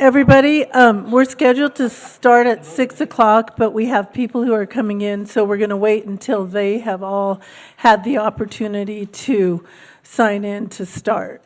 Everybody, we're scheduled to start at 6 o'clock, but we have people who are coming in, so we're going to wait until they have all had the opportunity to sign in to start.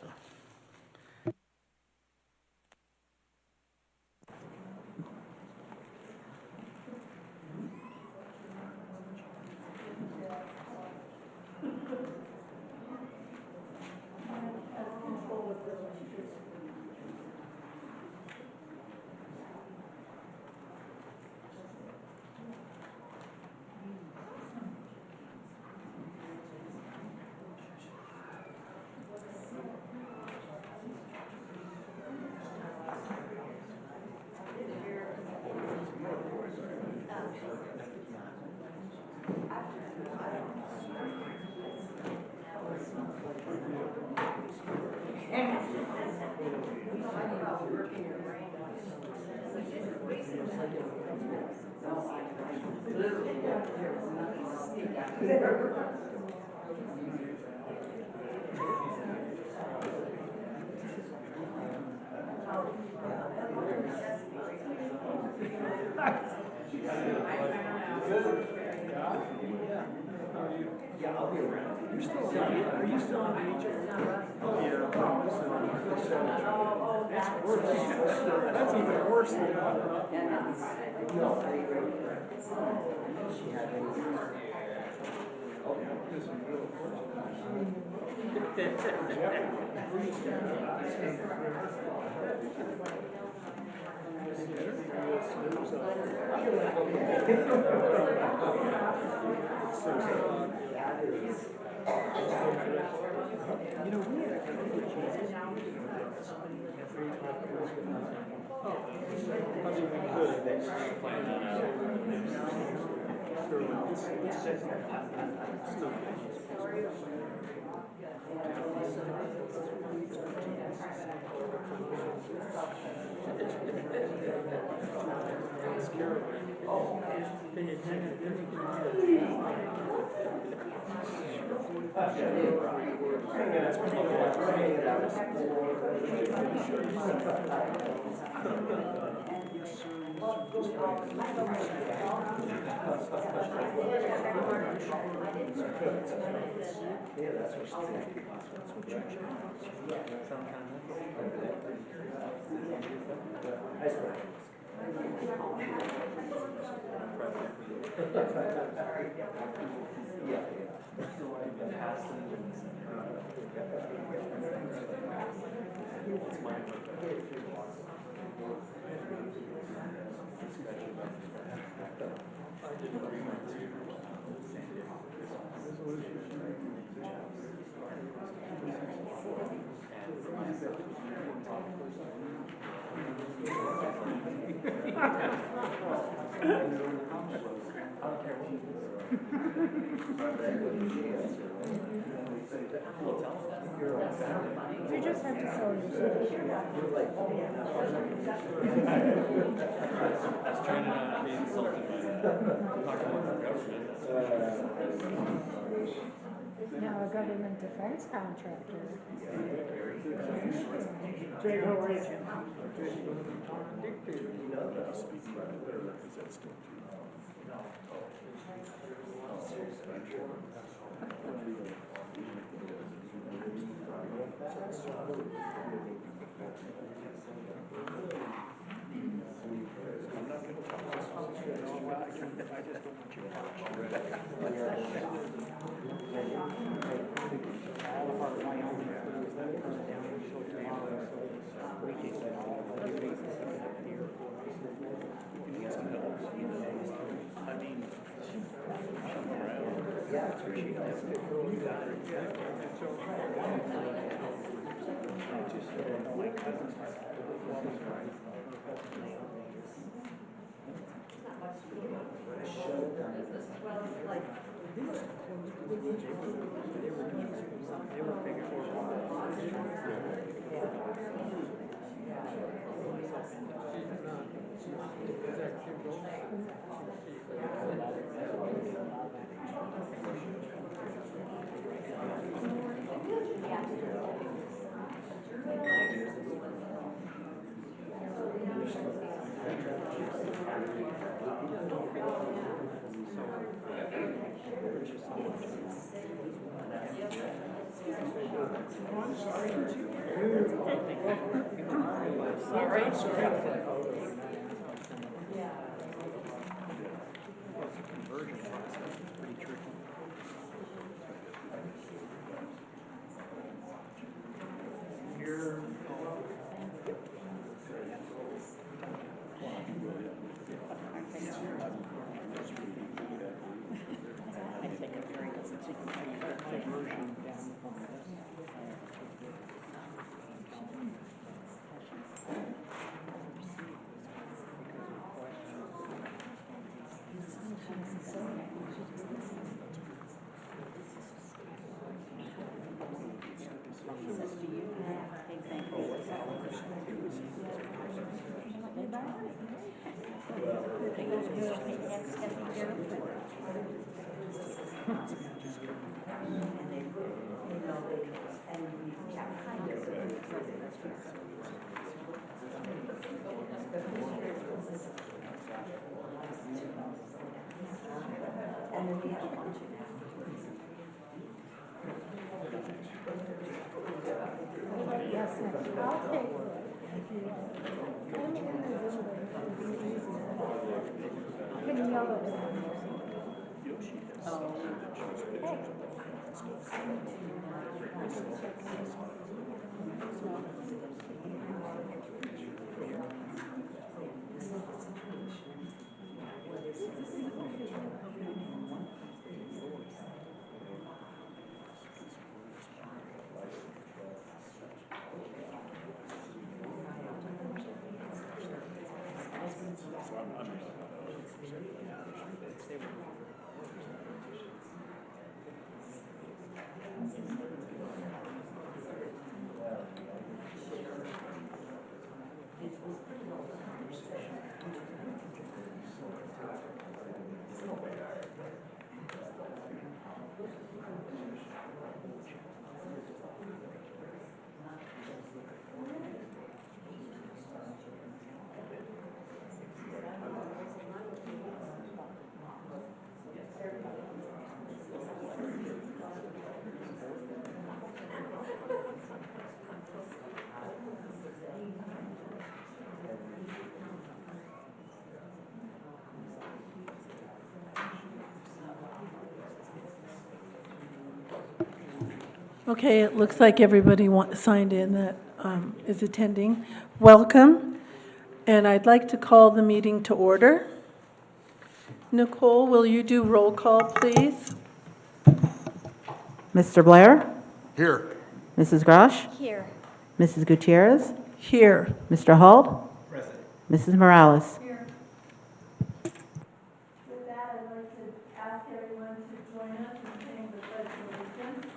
Are you still on the agent? That's even worse than You just have to sell yourself. I was trying to not be insulted by talking about the government. Now a government defense contractor. Jay, how are you? Conversion process is pretty tricky. Here. Yes, I'll take it if you want. I'm in the room, it'll be easier. I can yell at them. Okay, it looks like everybody signed in that is attending. Welcome, and I'd like to call the meeting to order. Nicole, will you do roll call, please? Mr. Blair? Here. Mrs. Grosh? Here. Mrs. Gutierrez? Here. Mr. Hald? Present. Mrs. Morales? With that, I'd like to ask everyone to join us in saying the Pledge of Allegiance.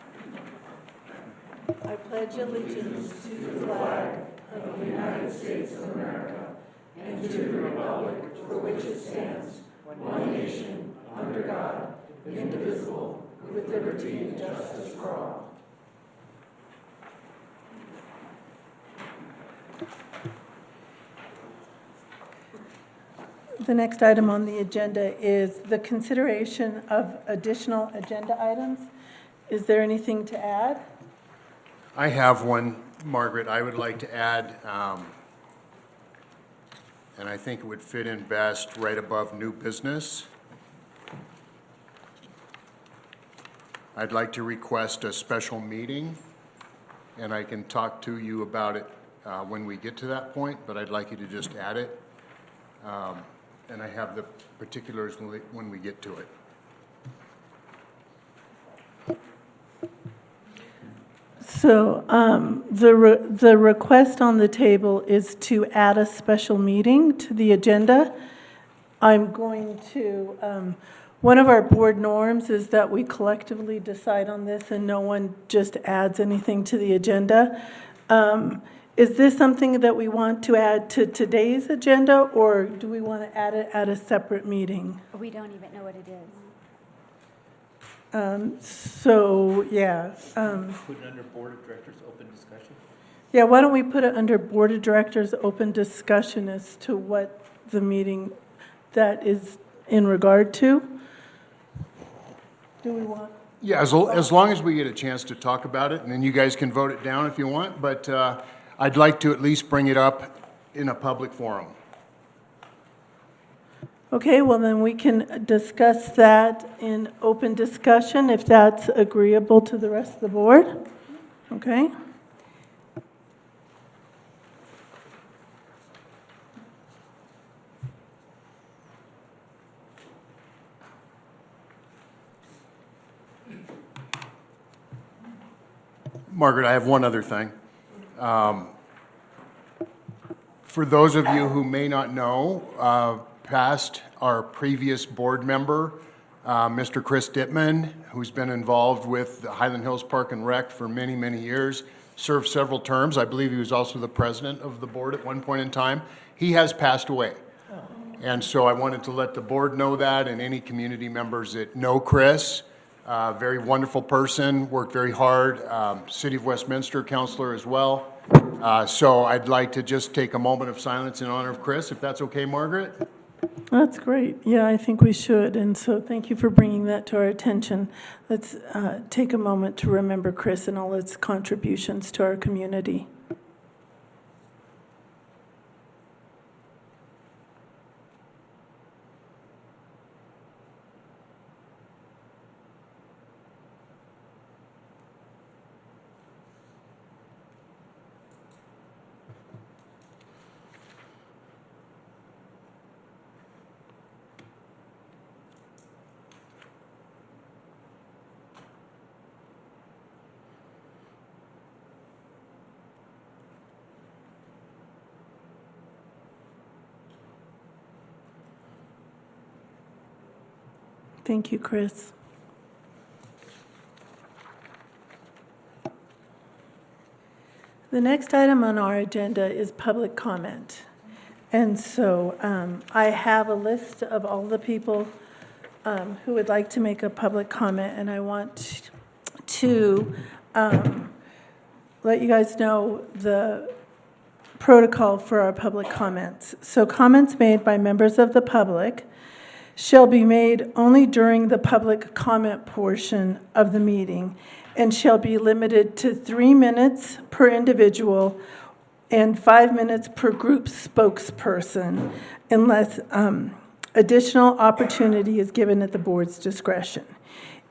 I pledge allegiance to the flag of the United States of America and to the republic for which it stands, one nation, under God, indivisible, with liberty and justice for all. The next item on the agenda is the consideration of additional agenda items. Is there anything to add? I have one, Margaret, I would like to add, and I think it would fit in best right above new business. I'd like to request a special meeting, and I can talk to you about it when we get to that point, but I'd like you to just add it. And I have the particulars when we get to it. So the request on the table is to add a special meeting to the agenda. I'm going to, one of our board norms is that we collectively decide on this and no one just adds anything to the agenda. Is this something that we want to add to today's agenda, or do we want to add it at a separate meeting? We don't even know what it is. So, yeah. Put it under Board of Directors, open discussion? Yeah, why don't we put it under Board of Directors open discussion as to what the meeting that is in regard to? Do we want? Yeah, as long as we get a chance to talk about it, and then you guys can vote it down if you want, but I'd like to at least bring it up in a public forum. Okay, well, then we can discuss that in open discussion if that's agreeable to the rest of the board. Okay? Margaret, I have one other thing. For those of you who may not know, past our previous board member, Mr. Chris Dittman, who's been involved with the Highland Hills Park and Rec for many, many years, served several terms. I believe he was also the president of the board at one point in time. He has passed away. And so I wanted to let the board know that, and any community members that know Chris. Very wonderful person, worked very hard, City of Westminster counselor as well. So I'd like to just take a moment of silence in honor of Chris, if that's okay, Margaret? That's great. Yeah, I think we should. And so thank you for bringing that to our attention. Let's take a moment to remember Chris and all his contributions to our community. Thank you, Chris. The next item on our agenda is public comment. And so I have a list of all the people who would like to make a public comment, and I want to let you guys know the protocol for our public comments. So comments made by members of the public shall be made only during the public comment portion of the meeting and shall be limited to 3 minutes per individual and 5 minutes per group spokesperson unless additional opportunity is given at the board's discretion.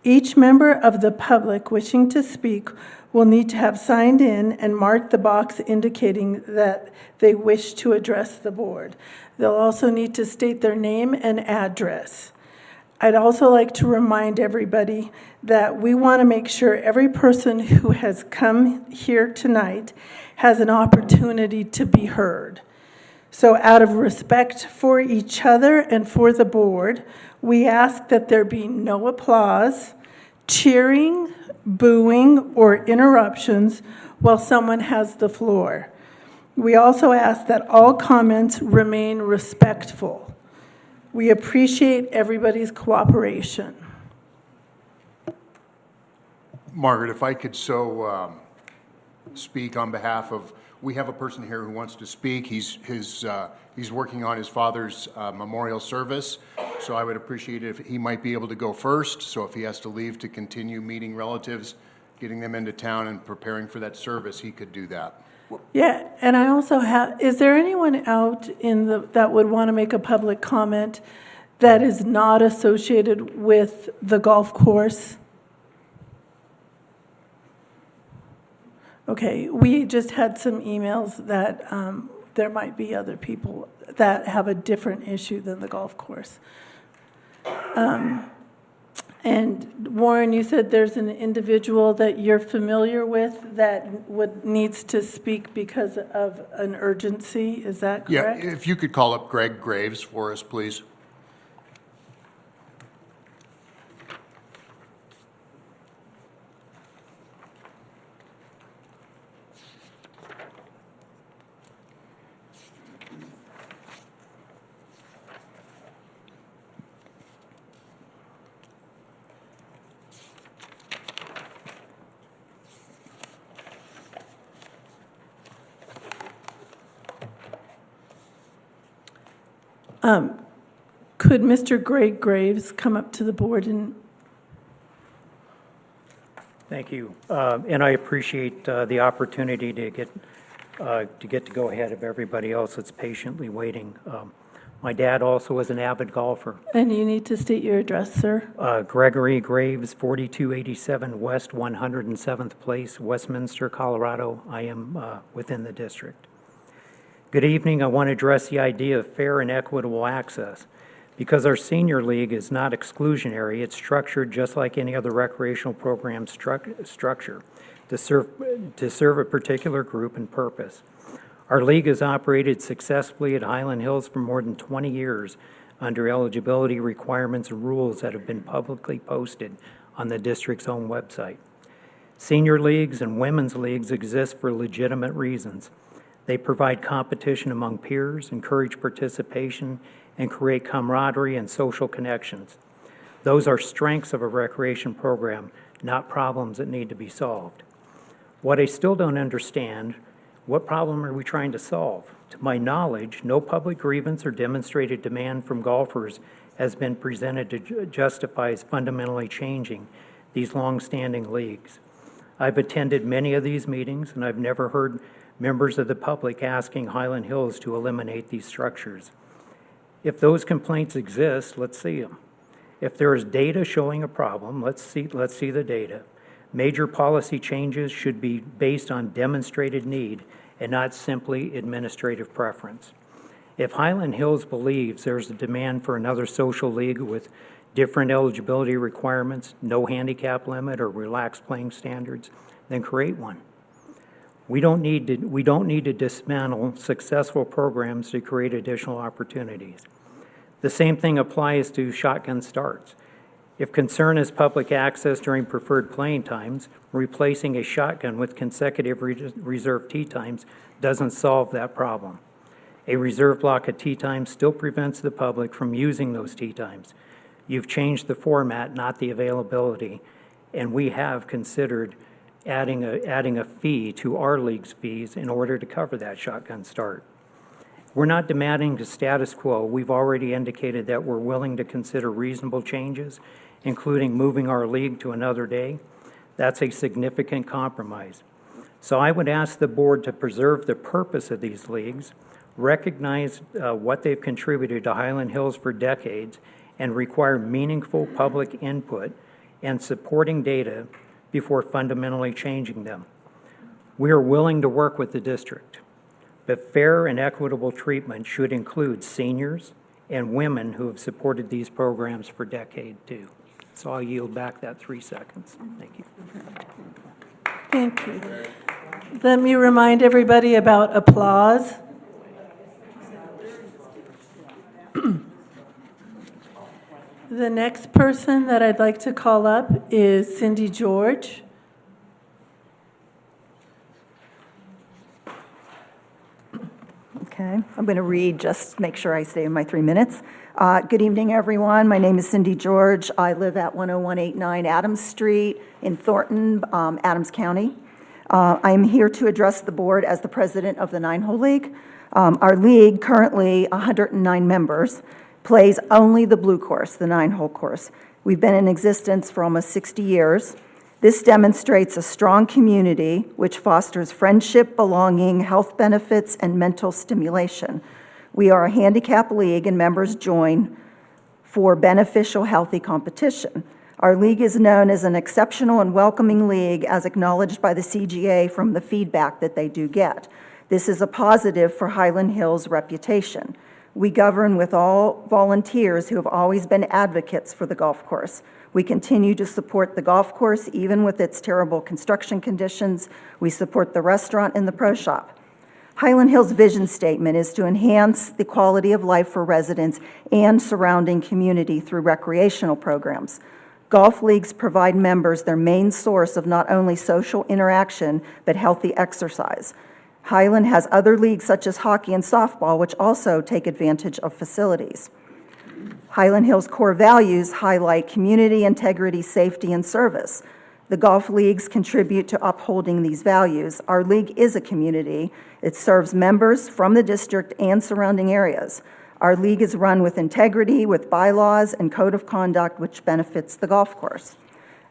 Each member of the public wishing to speak will need to have signed in and marked the box indicating that they wish to address the board. They'll also need to state their name and address. I'd also like to remind everybody that we want to make sure every person who has come here tonight has an opportunity to be heard. So out of respect for each other and for the board, we ask that there be no applause, cheering, booing, or interruptions while someone has the floor. We also ask that all comments remain respectful. We appreciate everybody's cooperation. Margaret, if I could speak on behalf of, we have a person here who wants to speak. He's working on his father's memorial service, so I would appreciate it if he might be able to go first. So if he has to leave to continue meeting relatives, getting them into town and preparing for that service, he could do that. Yeah, and I also have, is there anyone out that would want to make a public comment that is not associated with the golf course? Okay, we just had some emails that there might be other people that have a different issue than the golf course. And Warren, you said there's an individual that you're familiar with that needs to speak because of an urgency, is that correct? Yeah, if you could call up Greg Graves for us, please. Could Mr. Greg Graves come up to the board and, Thank you. And I appreciate the opportunity to get to go ahead of everybody else that's patiently waiting. My dad also was an avid golfer. and you need to state your address, sir? Gregory Graves, 4287 West 107th Place, Westminster, Colorado. I am within the district. Good evening. I want to address the idea of fair and equitable access. Because our senior league is not exclusionary, it's structured just like any other recreational program structure to serve a particular group and purpose. Our league has operated successfully at Highland Hills for more than 20 years under eligibility requirements and rules that have been publicly posted on the district's own website. Senior leagues and women's leagues exist for legitimate reasons. They provide competition among peers, encourage participation, and create camaraderie and social connections. Those are strengths of a recreation program, not problems that need to be solved. What I still don't understand, what problem are we trying to solve? To my knowledge, no public grievance or demonstrated demand from golfers has been presented to justify fundamentally changing these long-standing leagues. I've attended many of these meetings, and I've never heard members of the public asking Highland Hills to eliminate these structures. If those complaints exist, let's see them. If there is data showing a problem, let's see the data. Major policy changes should be based on demonstrated need and not simply administrative preference. If Highland Hills believes there's a demand for another social league with different eligibility requirements, no handicap limit, or relaxed playing standards, then create one. We don't need to dismantle successful programs to create additional opportunities. The same thing applies to shotgun starts. If concern is public access during preferred playing times, replacing a shotgun with consecutive reserve tee times doesn't solve that problem. A reserve block of tee times still prevents the public from using those tee times. You've changed the format, not the availability, and we have considered adding a fee to our league's fees in order to cover that shotgun start. We're not demanding the status quo. We've already indicated that we're willing to consider reasonable changes, including moving our league to another day. That's a significant compromise. So I would ask the board to preserve the purpose of these leagues, recognize what they've contributed to Highland Hills for decades, and require meaningful public input and supporting data before fundamentally changing them. We are willing to work with the district, but fair and equitable treatment should include seniors and women who have supported these programs for decades too. So I'll yield back that 3 seconds. Thank you. Thank you. Let me remind everybody about applause. The next person that I'd like to call up is Cindy George. Okay, I'm going to read, just make sure I stay in my 3 minutes. Good evening, everyone. My name is Cindy George. I live at 10189 Adams Street in Thornton, Adams County. I am here to address the board as the president of the 9-Hole League. Our league, currently 109 members, plays only the blue course, the 9-hole course. We've been in existence for almost 60 years. This demonstrates a strong community which fosters friendship, belonging, health benefits, and mental stimulation. We are a handicap league, and members join for beneficial, healthy competition. Our league is known as an exceptional and welcoming league, as acknowledged by the CGA from the feedback that they do get. This is a positive for Highland Hills' reputation. We govern with all volunteers who have always been advocates for the golf course. We continue to support the golf course, even with its terrible construction conditions. We support the restaurant and the pro shop. Highland Hills' vision statement is to enhance the quality of life for residents and surrounding community through recreational programs. Golf leagues provide members their main source of not only social interaction, but healthy exercise. Hyland has other leagues such as hockey and softball, which also take advantage of facilities. Highland Hills' core values highlight community, integrity, safety, and service. The golf leagues contribute to upholding these values. Our league is a community. It serves members from the district and surrounding areas. Our league is run with integrity, with bylaws and code of conduct, which benefits the golf course.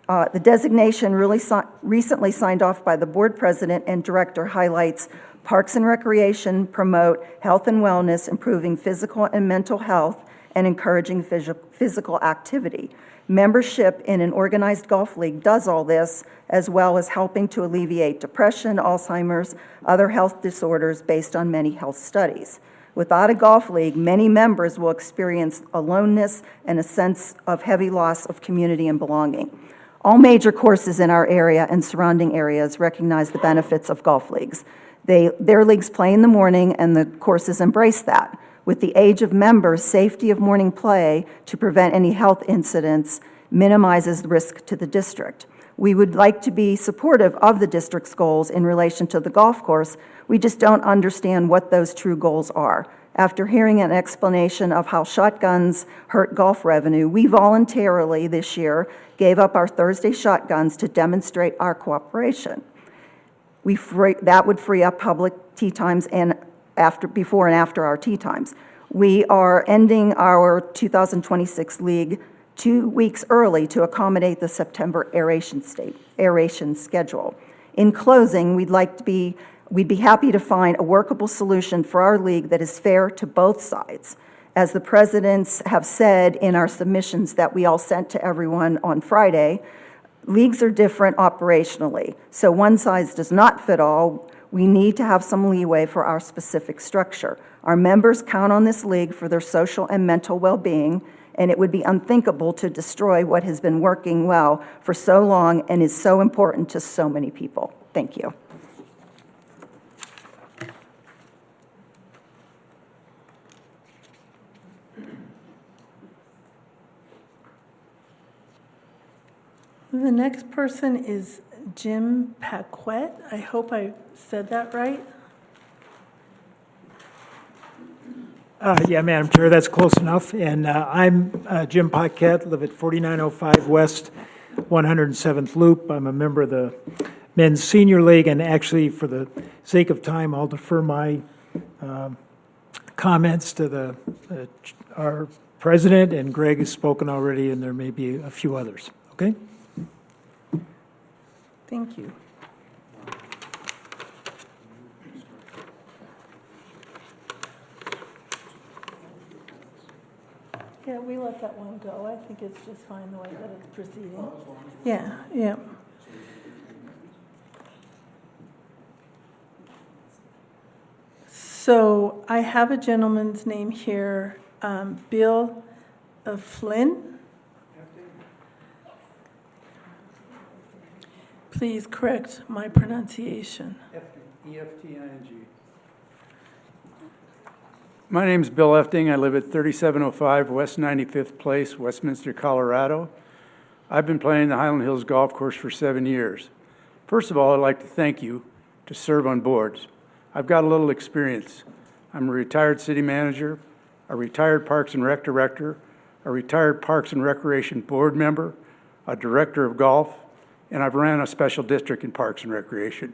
The designation recently signed off by the board president and director highlights parks and recreation promote health and wellness, improving physical and mental health, and encouraging physical activity. Membership in an organized golf league does all this, as well as helping to alleviate depression, Alzheimer's, other health disorders based on many health studies. Without a golf league, many members will experience aloneness and a sense of heavy loss of community and belonging. All major courses in our area and surrounding areas recognize the benefits of golf leagues. Their leagues play in the morning, and the courses embrace that. With the age of members, safety of morning play to prevent any health incidents minimizes the risk to the district. We would like to be supportive of the district's goals in relation to the golf course. We just don't understand what those true goals are. After hearing an explanation of how shotguns hurt golf revenue, we voluntarily this year gave up our Thursday shotguns to demonstrate our cooperation. That would free up public tee times and before and after our tee times. We are ending our 2026 league 2 weeks early to accommodate the September aeration schedule. In closing, we'd be happy to find a workable solution for our league that is fair to both sides. As the presidents have said in our submissions that we all sent to everyone on Friday, leagues are different operationally, so one size does not fit all. We need to have some leeway for our specific structure. Our members count on this league for their social and mental well-being, and it would be unthinkable to destroy what has been working well for so long and is so important to so many people. Thank you. The next person is Jim Paquette. I hope I said that right. Yeah, Madam Chair, that's close enough. And I'm Jim Paquette, live at 4905 West 107th Loop. I'm a member of the Men's Senior League, and actually, for the sake of time, I'll defer my comments to our president, and Greg has spoken already, and there may be a few others. Okay? Thank you. Yeah, we let that one go. I think it's just fine the way that it's proceeding. Yeah, yeah. So I have a gentleman's name here, Bill Flynn. Please correct my pronunciation. E-F-T-I-N-G. My name's Bill Efting. I live at 3705 West 95th Place, Westminster, Colorado. I've been playing the Hyland Hills Golf Course for 7 years. First of all, I'd like to thank you to serve on boards. I've got a little experience. I'm a retired city manager, a retired Parks and Rec director, a retired Parks and Recreation board member, a director of golf, and I've ran a special district in Parks and Recreation.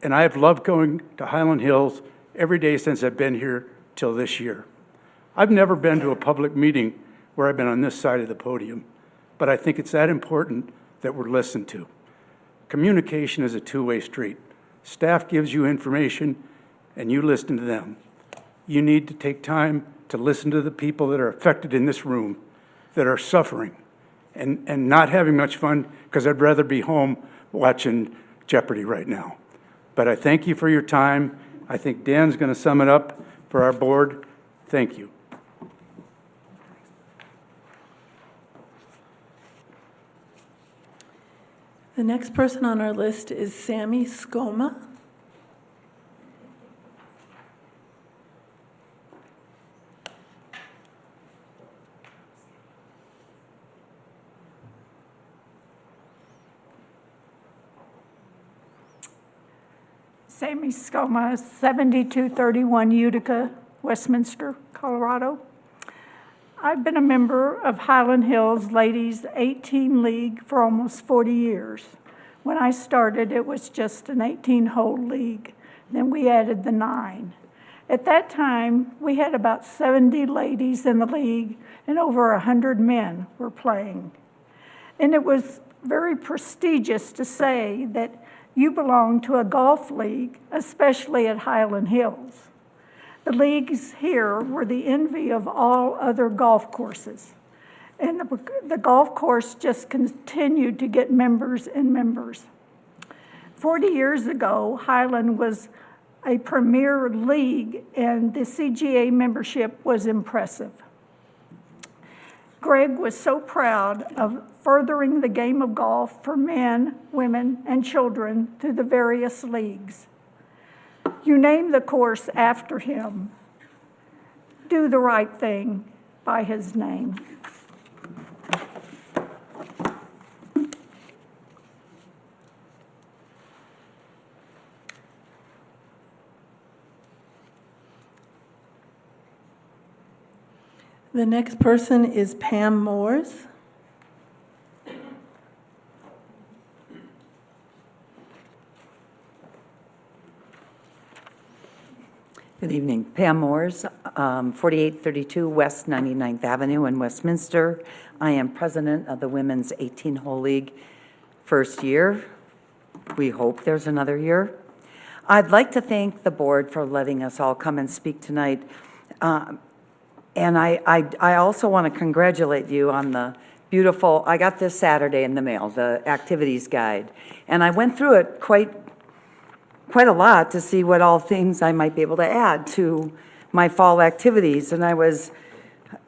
And I have loved going to Hyland Hills every day since I've been here till this year. I've never been to a public meeting where I've been on this side of the podium, but I think it's that important that we're listened to. Communication is a two-way street. Staff gives you information, and you listen to them. You need to take time to listen to the people that are affected in this room, that are suffering, and not having much fun, because I'd rather be home watching Jeopardy right now. But I thank you for your time. I think Dan's going to sum it up for our board. Thank you. The next person on our list is Sammy Skoma. Sammy Skoma, 7231 Utica, Westminster, Colorado. I've been a member of Hyland Hills Ladies 18 League for almost 40 years. When I started, it was just an 18-hole league. Then we added the 9. At that time, we had about 70 ladies in the league and over 100 men were playing. And it was very prestigious to say that you belong to a golf league, especially at Hyland Hills. The leagues here were the envy of all other golf courses. And the golf course just continued to get members and members. 40 years ago, Hyland was a premier league, and the CGA membership was impressive. Greg was so proud of furthering the game of golf for men, women, and children through the various leagues. You name the course after him. Do the right thing by his name. The next person is Pam Moores. Good evening. Pam Moores, 4832 West 99th Avenue in Westminster. I am president of the Women's 18-Hole League. First year. We hope there's another year. I'd like to thank the board for letting us all come and speak tonight. And I also want to congratulate you on the beautiful, I got this Saturday in the mail, the activities guide. And I went through it quite a lot to see what all things I might be able to add to my fall activities. And I was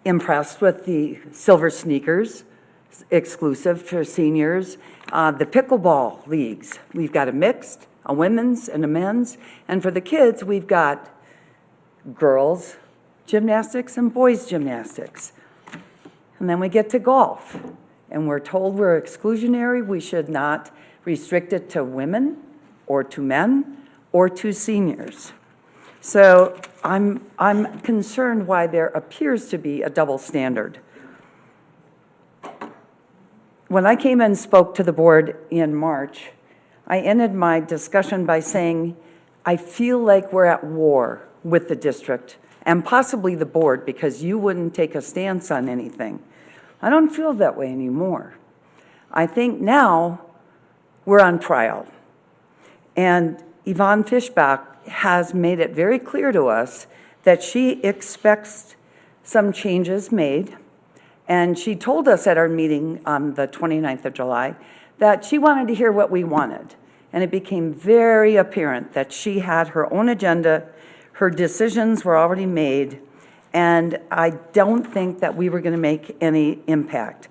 impressed with the silver sneakers, exclusive for seniors, the pickleball leagues. We've got a mixed, a women's and a men's. And for the kids, we've got girls gymnastics and boys gymnastics. And then we get to golf. And we're told we're exclusionary. We should not restrict it to women or to men or to seniors. So I'm concerned why there appears to be a double standard. When I came and spoke to the board in March, I ended my discussion by saying, I feel like we're at war with the district and possibly the board because you wouldn't take a stance on anything. I don't feel that way anymore. I think now we're on trial. And Yvonne Fischbach has made it very clear to us that she expects some changes made. And she told us at our meeting on the 29th of July that she wanted to hear what we wanted. And it became very apparent that she had her own agenda. Her decisions were already made, and I don't think that we were going to make any impact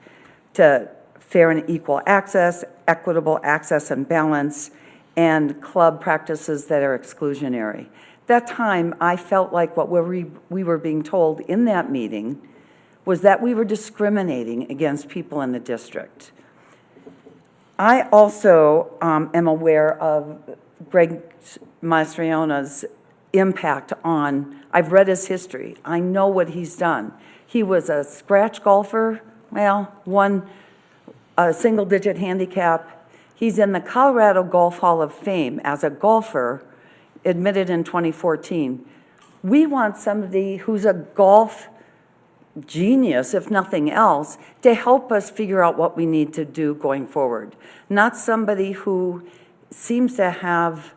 to fair and equal access, equitable access and balance, and club practices that are exclusionary. That time, I felt like what we were being told in that meeting was that we were discriminating against people in the district. I also am aware of Greg Mastriona's impact on, I've read his history. I know what he's done. He was a scratch golfer, won a single-digit handicap. He's in the Colorado Golf Hall of Fame as a golfer, admitted in 2014. We want somebody who's a golf genius, if nothing else, to help us figure out what we need to do going forward. Not somebody who seems to have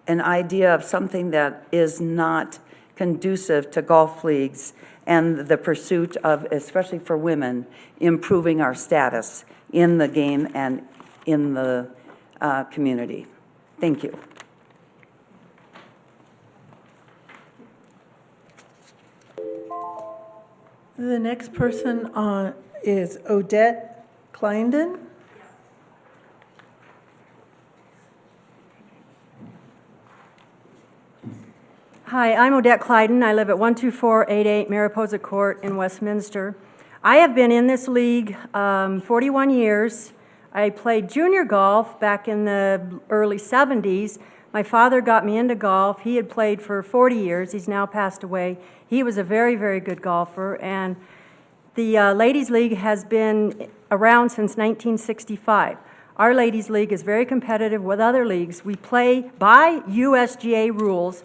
an idea of something that is not conducive to golf leagues and the pursuit of, especially for women, improving our status in the game and in the community. Thank you. The next person is Odette Kleindon. Hi, I'm Odette Clyden. I live at 12488 Mariposa Court in Westminster. I have been in this league 41 years. I played junior golf back in the early 70s. My father got me into golf. He had played for 40 years. He's now passed away. He was a very, very good golfer. And the Ladies League has been around since 1965. Our Ladies League is very competitive with other leagues. We play by USGA rules.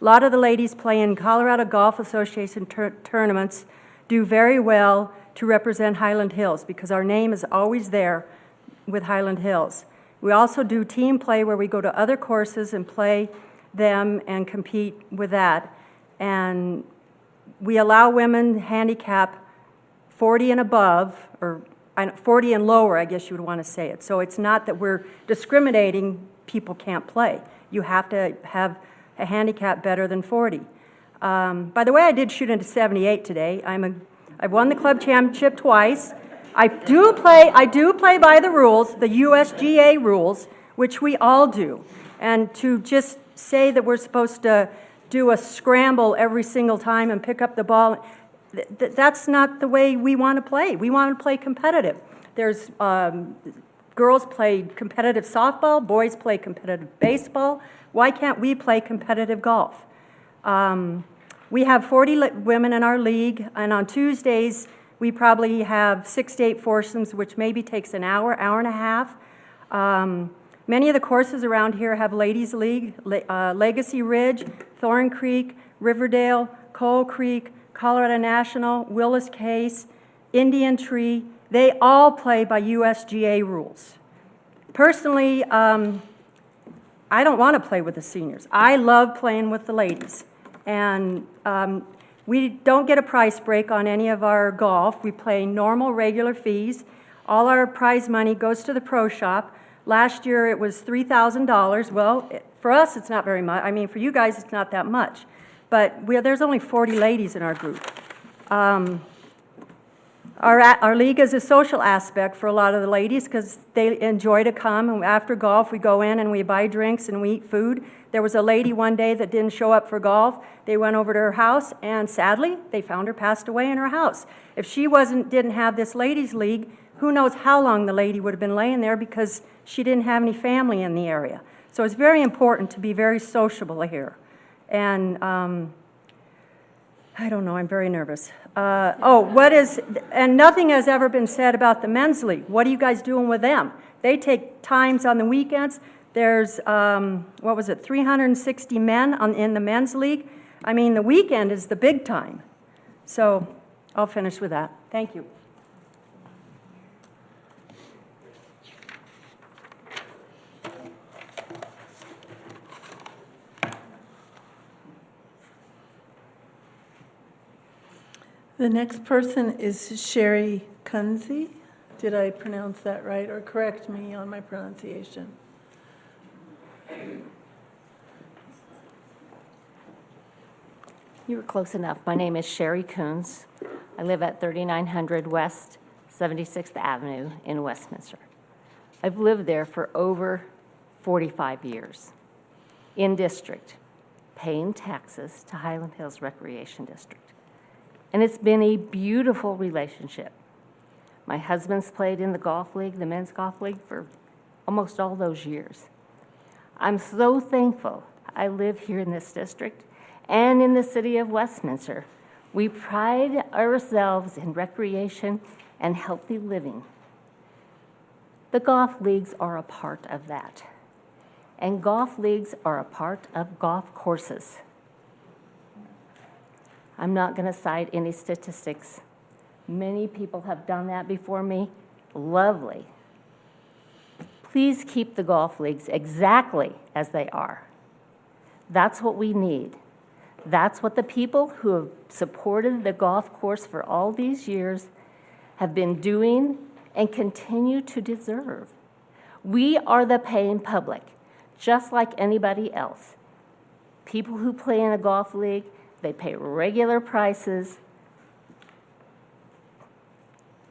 A lot of the ladies play in Colorado Golf Association tournaments, do very well to represent Highland Hills because our name is always there with Highland Hills. We also do team play where we go to other courses and play them and compete with that. And we allow women handicap 40 and above, or 40 and lower, I guess you would want to say it. So it's not that we're discriminating, people can't play. You have to have a handicap better than 40. By the way, I did shoot into 78 today. I've won the club championship twice. I do play by the rules, the USGA rules, which we all do. And to just say that we're supposed to do a scramble every single time and pick up the ball, that's not the way we want to play. We want to play competitive. There's girls play competitive softball, boys play competitive baseball. Why can't we play competitive golf? We have 40 women in our league, and on Tuesdays, we probably have 6 to 8 foursomes, which maybe takes an hour, hour and a half. Many of the courses around here have ladies' league, Legacy Ridge, Thorn Creek, Riverdale, Coal Creek, Colorado National, Willis Case, Indian Tree. They all play by USGA rules. Personally, I don't want to play with the seniors. I love playing with the ladies. And we don't get a price break on any of our golf. We play normal, regular fees. All our prize money goes to the pro shop. Last year it was $3,000. Well, for us it's not very much. I mean, for you guys it's not that much. But there's only 40 ladies in our group. Our league is a social aspect for a lot of the ladies because they enjoy to come. And after golf, we go in and we buy drinks and we eat food. There was a lady one day that didn't show up for golf. They went over to her house, and sadly, they found her passed away in her house. If she didn't have this ladies' league, who knows how long the lady would have been laying there because she didn't have any family in the area. So it's very important to be very sociable here. And I don't know, I'm very nervous. And nothing has ever been said about the men's league. What are you guys doing with them? They take times on the weekends. There's, 360 men in the men's league. I mean, the weekend is the big time. So I'll finish with that. Thank you. The next person is Sherry Kunze. Did I pronounce that right, or correct me on my pronunciation? You were close enough. My name is Sherry Coons. I live at 3900 West 76th Avenue in Westminster. I've lived there for over 45 years in district, paying taxes to Highland Hills Recreation District. And it's been a beautiful relationship. My husband's played in the golf league, the men's golf league, for almost all those years. I'm so thankful I live here in this district and in the city of Westminster. We pride ourselves in recreation and healthy living. The golf leagues are a part of that. And golf leagues are a part of golf courses. I'm not going to cite any statistics. Many people have done that before me. Lovely. Please keep the golf leagues exactly as they are. That's what we need. That's what the people who have supported the golf course for all these years have been doing and continue to deserve. We are the paying public, just like anybody else. People who play in a golf league, they pay regular prices.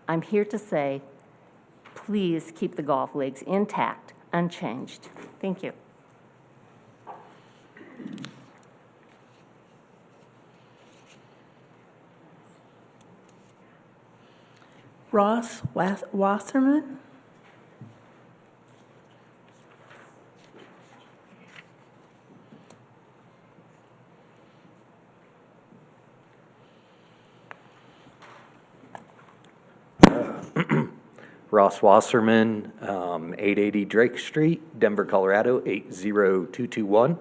I'm here to say, please keep the golf leagues intact, unchanged. Thank you. Ross Wasserman. Ross Wasserman, 880 Drake Street, Denver, Colorado, 80221.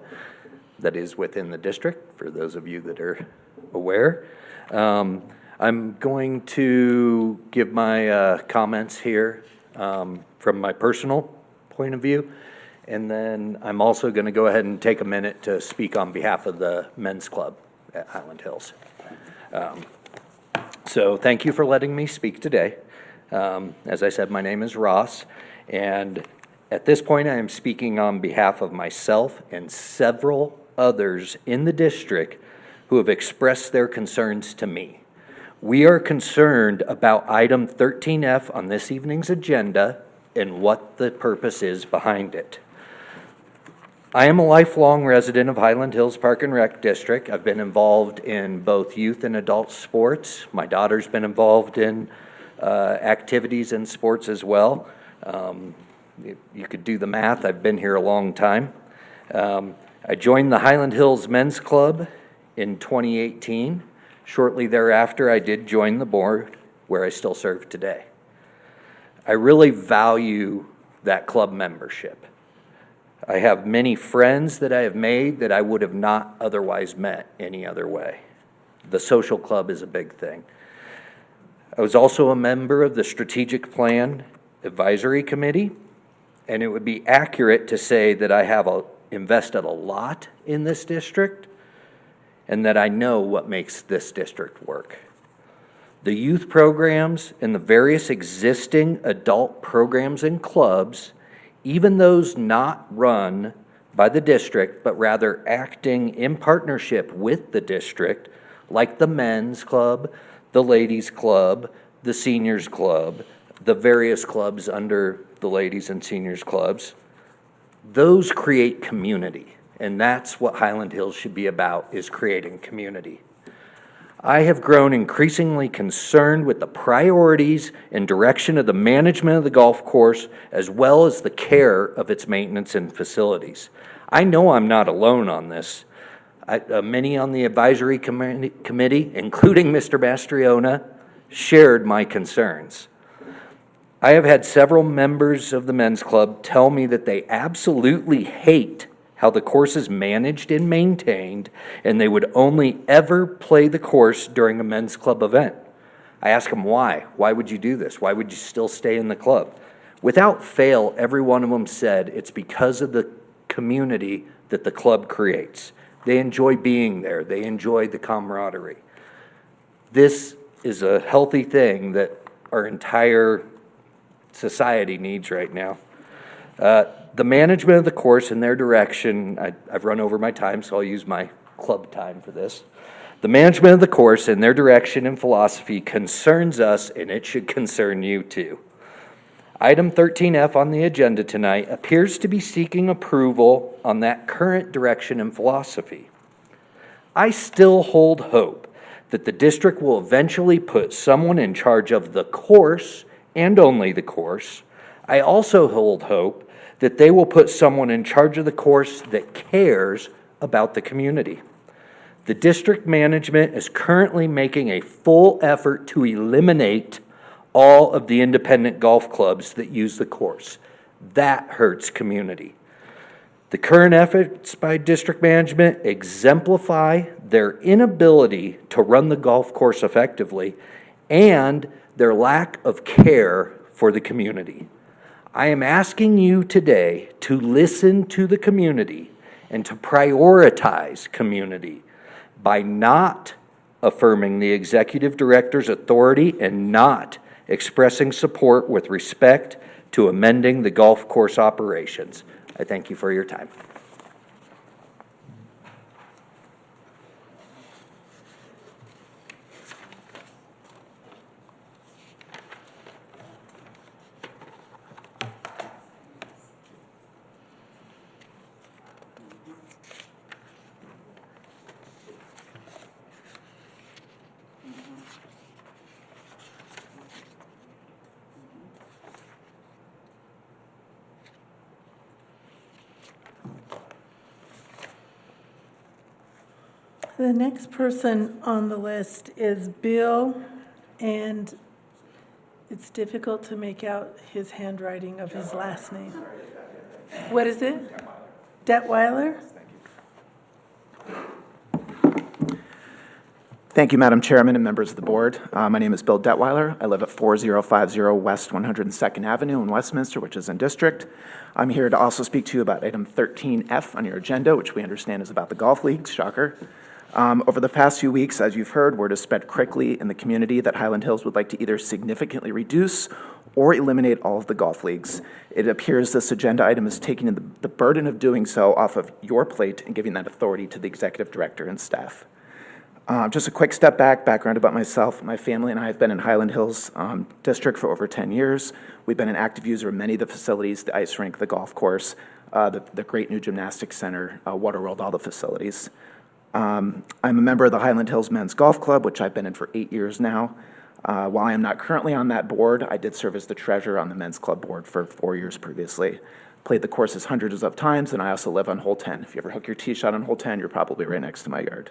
that is within the district, for those of you that are aware. I'm going to give my comments here from my personal point of view, and then I'm also going to go ahead and take a minute to speak on behalf of the men's club at Highland Hills. So thank you for letting me speak today. As I said, my name is Ross, and at this point I am speaking on behalf of myself and several others in the district who have expressed their concerns to me. We are concerned about item 13F on this evening's agenda and what the purpose is behind it. I am a lifelong resident of Highland Hills Park and Rec District. I've been involved in both youth and adult sports. My daughter's been involved in activities and sports as well. You could do the math. I've been here a long time. I joined the Highland Hills Men's Club in 2018. Shortly thereafter, I did join the board, where I still serve today. I really value that club membership. I have many friends that I have made that I would have not otherwise met any other way. The social club is a big thing. I was also a member of the Strategic Plan Advisory Committee, and it would be accurate to say that I have invested a lot in this district and that I know what makes this district work. The youth programs and the various existing adult programs and clubs, even those not run by the district, but rather acting in partnership with the district, like the men's club, the ladies' club, the seniors' club, the various clubs under the ladies' and seniors' clubs, those create community. And that's what Highland Hills should be about, is creating community. I have grown increasingly concerned with the priorities and direction of the management of the golf course, as well as the care of its maintenance and facilities. I know I'm not alone on this. Many on the advisory committee, including Mr. Bastriona, shared my concerns. I have had several members of the men's club tell me that they absolutely hate how the course is managed and maintained, and they would only ever play the course during a men's club event. I ask them why. Why would you do this? Why would you still stay in the club? Without fail, every one of them said it's because of the community that the club creates. They enjoy being there. They enjoy the camaraderie. This is a healthy thing that our entire society needs right now. The management of the course and their direction, I've run over my time, so I'll use my club time for this. The management of the course and their direction and philosophy concerns us, and it should concern you too. Item 13F on the agenda tonight appears to be seeking approval on that current direction and philosophy. I still hold hope that the district will eventually put someone in charge of the course and only the course. I also hold hope that they will put someone in charge of the course that cares about the community. The district management is currently making a full effort to eliminate all of the independent golf clubs that use the course. That hurts community. The current efforts by district management exemplify their inability to run the golf course effectively and their lack of care for the community. I am asking you today to listen to the community and to prioritize community by not affirming the executive director's authority and not expressing support with respect to amending the golf course operations. I thank you for your time. The next person on the list is Bill, and it's difficult to make out his handwriting of his last name. What is it? Detweiler? Thank you, Madam Chairman and members of the board. My name is Bill Detweiler. I live at 4050 West 102nd Avenue in Westminster, which is in district. I'm here to also speak to you about item 13F on your agenda, which we understand is about the golf leagues, shocker. Over the past few weeks, as you've heard, word has spread quickly in the community that Highland Hills would like to either significantly reduce or eliminate all of the golf leagues. It appears this agenda item is taking the burden of doing so off of your plate and giving that authority to the executive director and staff. Just a quick step background about myself. My family and I have been in Highland Hills District for over 10 years. We've been an active user of many of the facilities, the ice rink, the golf course, the great new gymnastics center, Water World, all the facilities. I'm a member of the Highland Hills Men's Golf Club, which I've been in for 8 years now. While I am not currently on that board, I did serve as the treasurer on the men's club board for 4 years previously. Played the courses hundreds of times, and I also live on hole 10. If you ever hook your tee shot on hole 10, you're probably right next to my yard.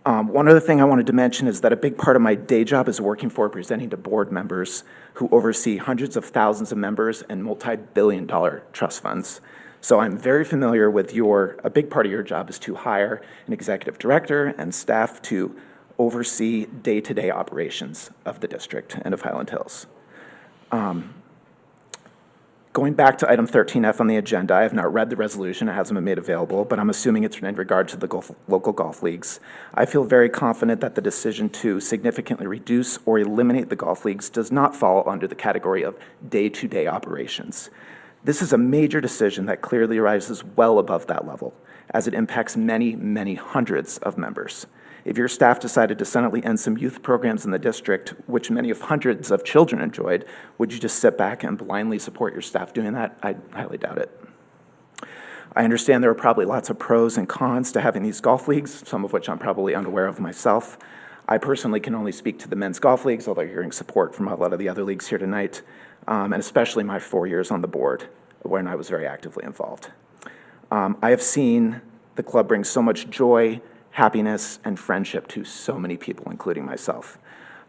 One other thing I wanted to mention is that a big part of my day job is working for presenting to board members who oversee hundreds of thousands of members and multi-billion-dollar trust funds. So I'm very familiar with a big part of your job is to hire an executive director and staff to oversee day-to-day operations of the district and of Highland Hills. Going back to item 13F on the agenda, I have not read the resolution. It hasn't been made available, but I'm assuming it's in regard to the local golf leagues. I feel very confident that the decision to significantly reduce or eliminate the golf leagues does not fall under the category of day-to-day operations. This is a major decision that clearly rises well above that level, as it impacts many, many hundreds of members. If your staff decided to suddenly end some youth programs in the district, which many of hundreds of children enjoyed, would you just sit back and blindly support your staff doing that? I highly doubt it. I understand there are probably lots of pros and cons to having these golf leagues, some of which I'm probably unaware of myself. I personally can only speak to the men's golf leagues, although you're hearing support from a lot of the other leagues here tonight, and especially my 4 years on the board when I was very actively involved. I have seen the club bring so much joy, happiness, and friendship to so many people, including myself.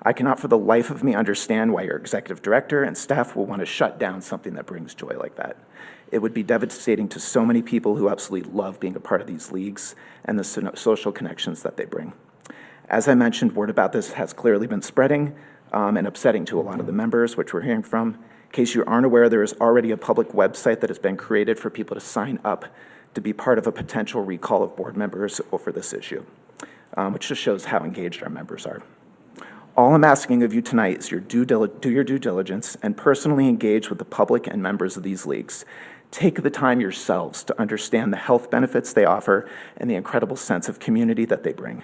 I cannot for the life of me understand why your executive director and staff will want to shut down something that brings joy like that. It would be devastating to so many people who absolutely love being a part of these leagues and the social connections that they bring. As I mentioned, word about this has clearly been spreading and upsetting to a lot of the members, which we're hearing from. In case you aren't aware, there is already a public website that has been created for people to sign up to be part of a potential recall of board members over this issue, which just shows how engaged our members are. All I'm asking of you tonight is do your due diligence and personally engage with the public and members of these leagues. Take the time yourselves to understand the health benefits they offer and the incredible sense of community that they bring.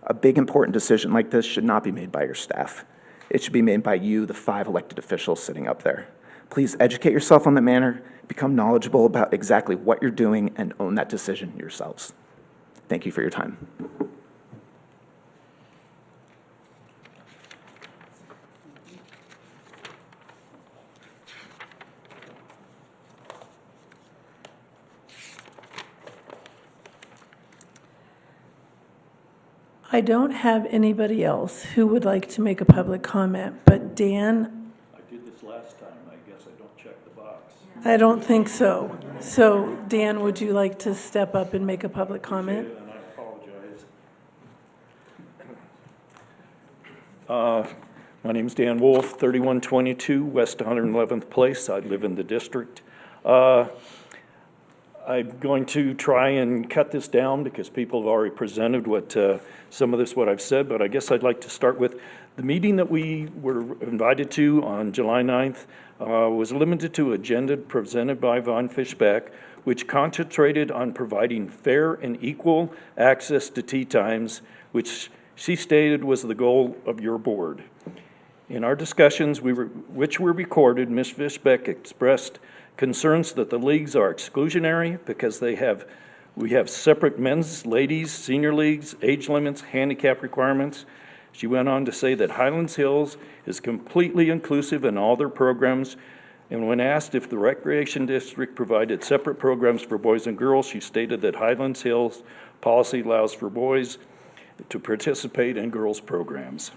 A big, important decision like this should not be made by your staff. It should be made by you, the 5 elected officials sitting up there. Please educate yourself on the matter, become knowledgeable about exactly what you're doing, and own that decision yourselves. Thank you for your time. I don't have anybody else who would like to make a public comment, but Dan, I did this last time, I guess I don't check the box. I don't think so. So, Dan, would you like to step up and make a public comment? And I apologize. My name's Dan Wolf, 3122 West 111th Place. I live in the district. I'm going to try and cut this down because people have already presented some of what I've said, but I guess I'd like to start with the meeting that we were invited to on July 9th was limited to agenda presented by Von Fishbeck, which concentrated on providing fair and equal access to tee times, which she stated was the goal of your board. In our discussions, which were recorded, Ms. Fishbeck expressed concerns that the leagues are exclusionary because we have separate men's, ladies, senior leagues, age limits, handicap requirements. She went on to say that Highlands Hills is completely inclusive in all their programs, and when asked if the Recreation District provided separate programs for boys and girls, she stated that Highlands Hills policy allows for boys to participate in girls' programs.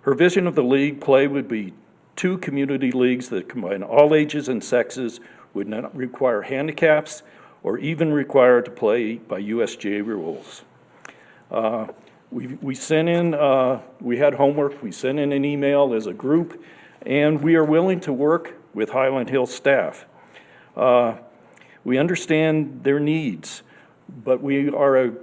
Her vision of the league play would be 2 community leagues that combine all ages and sexes, would not require handicaps, or even required to play by USGA rules. We sent in, we had homework, we sent in an email as a group, and we are willing to work with Highland Hills staff. We understand their needs, but we are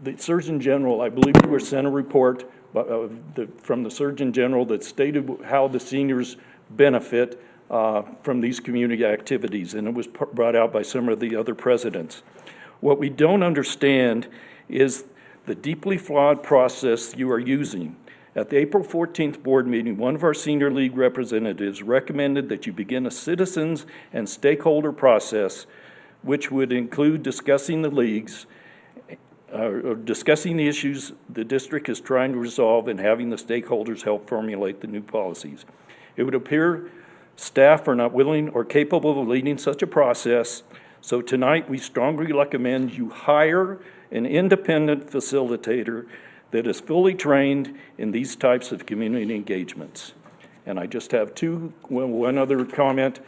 the Surgeon General, I believe you were sent a report from the Surgeon General that stated how the seniors benefit from these community activities, and it was brought out by some of the other presidents. What we don't understand is the deeply flawed process you are using. At the April 14th board meeting, one of our senior league representatives recommended that you begin a citizens and stakeholder process, which would include discussing the leagues, or discussing the issues the district is trying to resolve and having the stakeholders help formulate the new policies. It would appear staff are not willing or capable of leading such a process, so tonight we strongly recommend you hire an independent facilitator that is fully trained in these types of community engagements. And I just have one other comment.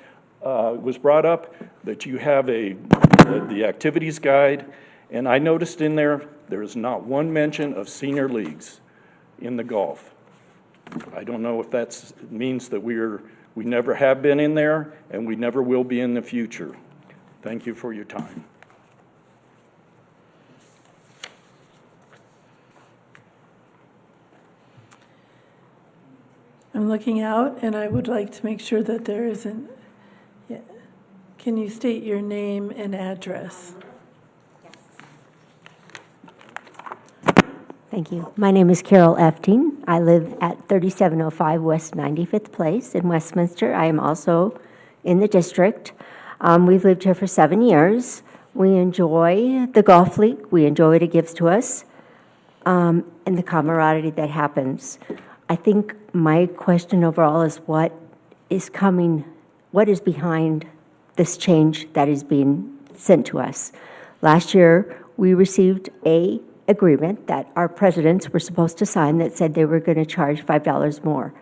Was brought up that you have the activities guide, and I noticed in there is not one mention of senior leagues in the golf. I don't know if that means that we never have been in there and we never will be in the future. Thank you for your time. I'm looking out, and I would like to make sure that there isn't. Yeah. Can you state your name and address? Thank you. My name is Carol Efting. I live at 3705 West 95th Place in Westminster. I am also in the district. We've lived here for 7 years. We enjoy the golf league. We enjoy what it gives to us, and the camaraderie that happens. I think my question overall is what is behind this change that is being sent to us. Last year, we received an agreement that our presidents were supposed to sign that said they were going to charge $5 more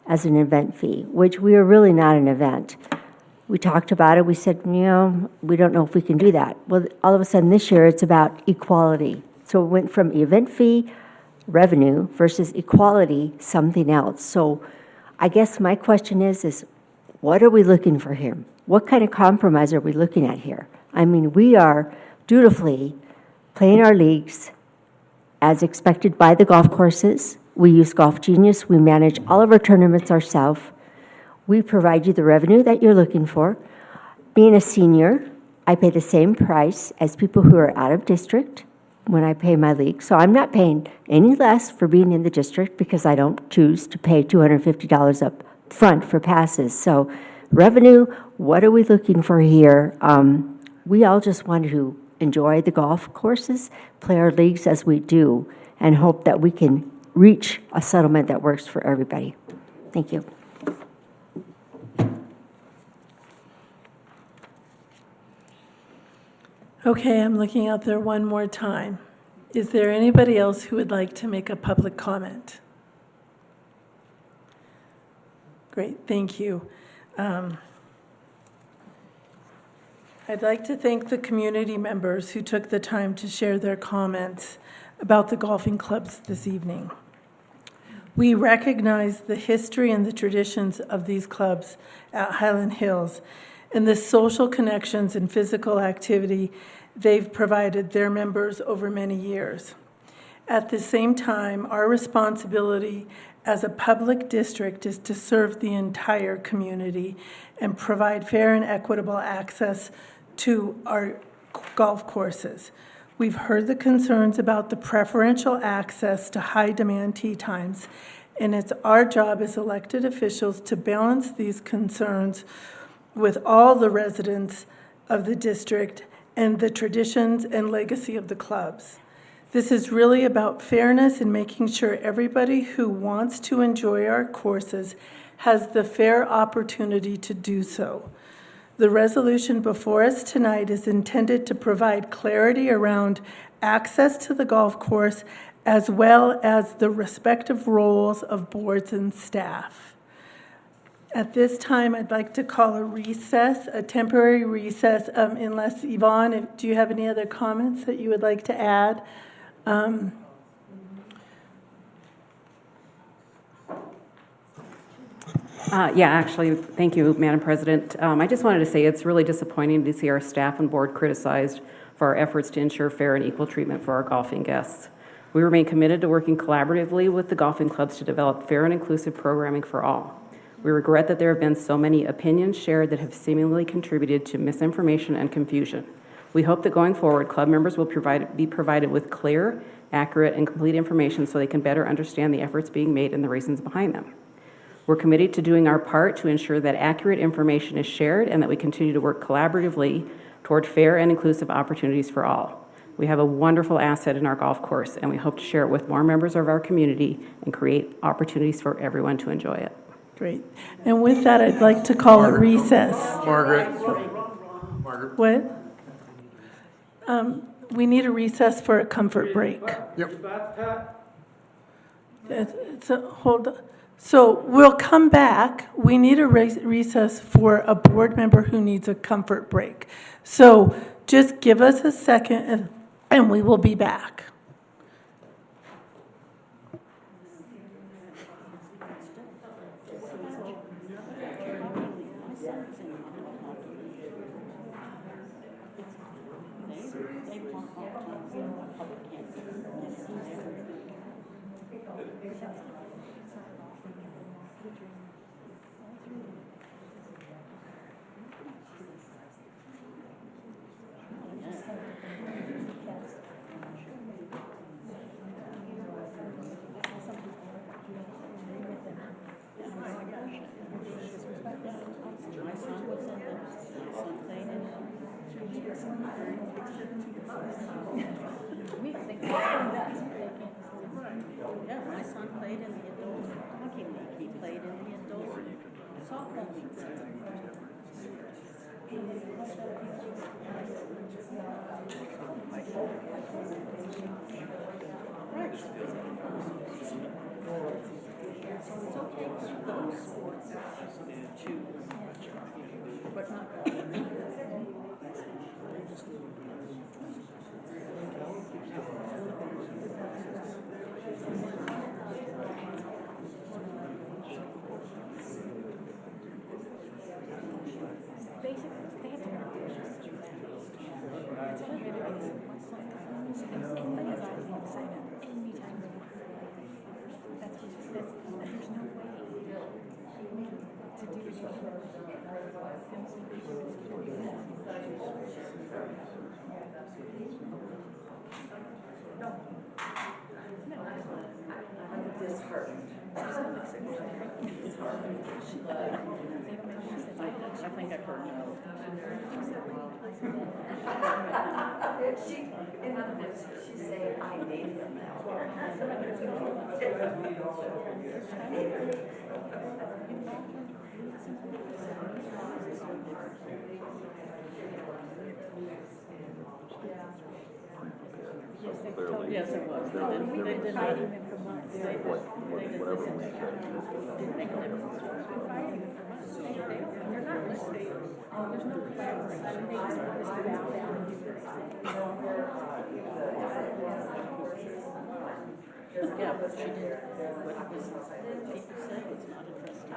as an event fee, which we are really not an event. We talked about it. We said, we don't know if we can do that. Well, all of a sudden this year, it's about equality. So it went from event fee revenue versus equality, something else. So I guess my question is what are we looking for here? What kind of compromise are we looking at here? I mean, we are dutifully playing our leagues as expected by the golf courses. We use Golf Genius. We manage all of our tournaments ourselves. We provide you the revenue that you're looking for. Being a senior, I pay the same price as people who are out of district when I pay my league. So I'm not paying any less for being in the district because I don't choose to pay $250 up front for passes. So revenue, what are we looking for here? We all just want to enjoy the golf courses, play our leagues as we do, and hope that we can reach a settlement that works for everybody. Thank you. Okay, I'm looking out there one more time. Is there anybody else who would like to make a public comment? Great, thank you. I'd like to thank the community members who took the time to share their comments about the golfing clubs this evening. We recognize the history and the traditions of these clubs at Highland Hills and the social connections and physical activity they've provided their members over many years. At the same time, our responsibility as a public district is to serve the entire community and provide fair and equitable access to our golf courses. We've heard the concerns about the preferential access to high-demand tee times, and it's our job as elected officials to balance these concerns with all the residents of the district and the traditions and legacy of the clubs. This is really about fairness and making sure everybody who wants to enjoy our courses has the fair opportunity to do so. The resolution before us tonight is intended to provide clarity around access to the golf course as well as the respective roles of boards and staff. At this time, I'd like to call a recess, a temporary recess, unless, Yvonne, do you have any other comments that you would like to add? Yeah, actually, thank you, Madam President. I just wanted to say it's really disappointing to see our staff and board criticized for our efforts to ensure fair and equal treatment for our golfing guests. We remain committed to working collaboratively with the golfing clubs to develop fair and inclusive programming for all. We regret that there have been so many opinions shared that have seemingly contributed to misinformation and confusion. We hope that going forward, club members will be provided with clear, accurate, and complete information so they can better understand the efforts being made and the reasons behind them. We're committed to doing our part to ensure that accurate information is shared and that we continue to work collaboratively toward fair and inclusive opportunities for all. We have a wonderful asset in our golf course, and we hope to share it with more members of our community and create opportunities for everyone to enjoy it. Great. And with that, I'd like to call a recess. Margaret. What? We need a recess for a comfort break. Yep. Hold on. So we'll come back. We need a recess for a board member who needs a comfort break. So just give us a second and we will be back. Yeah, my son played in the adult hockey league. He played in the adult softball league. Right. It's okay for those sports to, but not. I think I've heard no. In other words, she's saying, I made them now. Yes, it was. They didn't hide him for months. They didn't listen. Didn't make a difference. They're not listening. There's no collaboration. They just want us to bow down and do their thing. Yeah, but she did. What it was, people said it's not a trustee.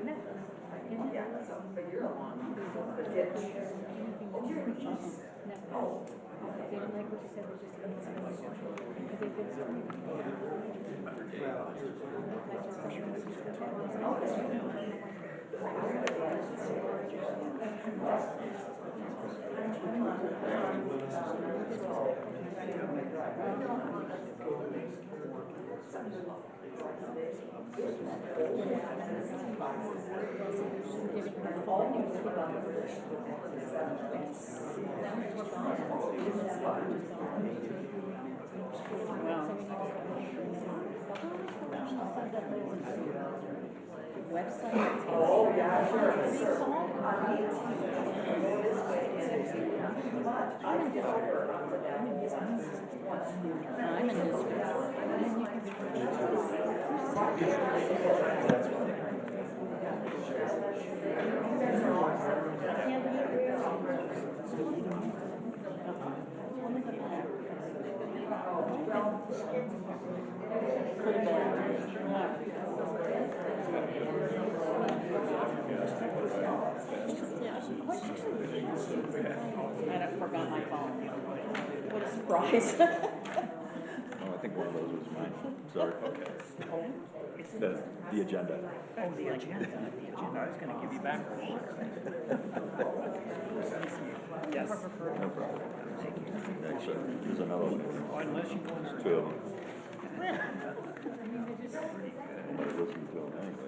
No. They don't like what you said, they just because they've been I'm in this could have been. I forgot my phone. What a surprise. Oh, I think one of those was mine. Sorry. Okay. The agenda. Oh, the agenda. I was gonna give you back. Yes. No problem. Actually, there's another one. Unless you want Two of them. I'm not listening to them anyway.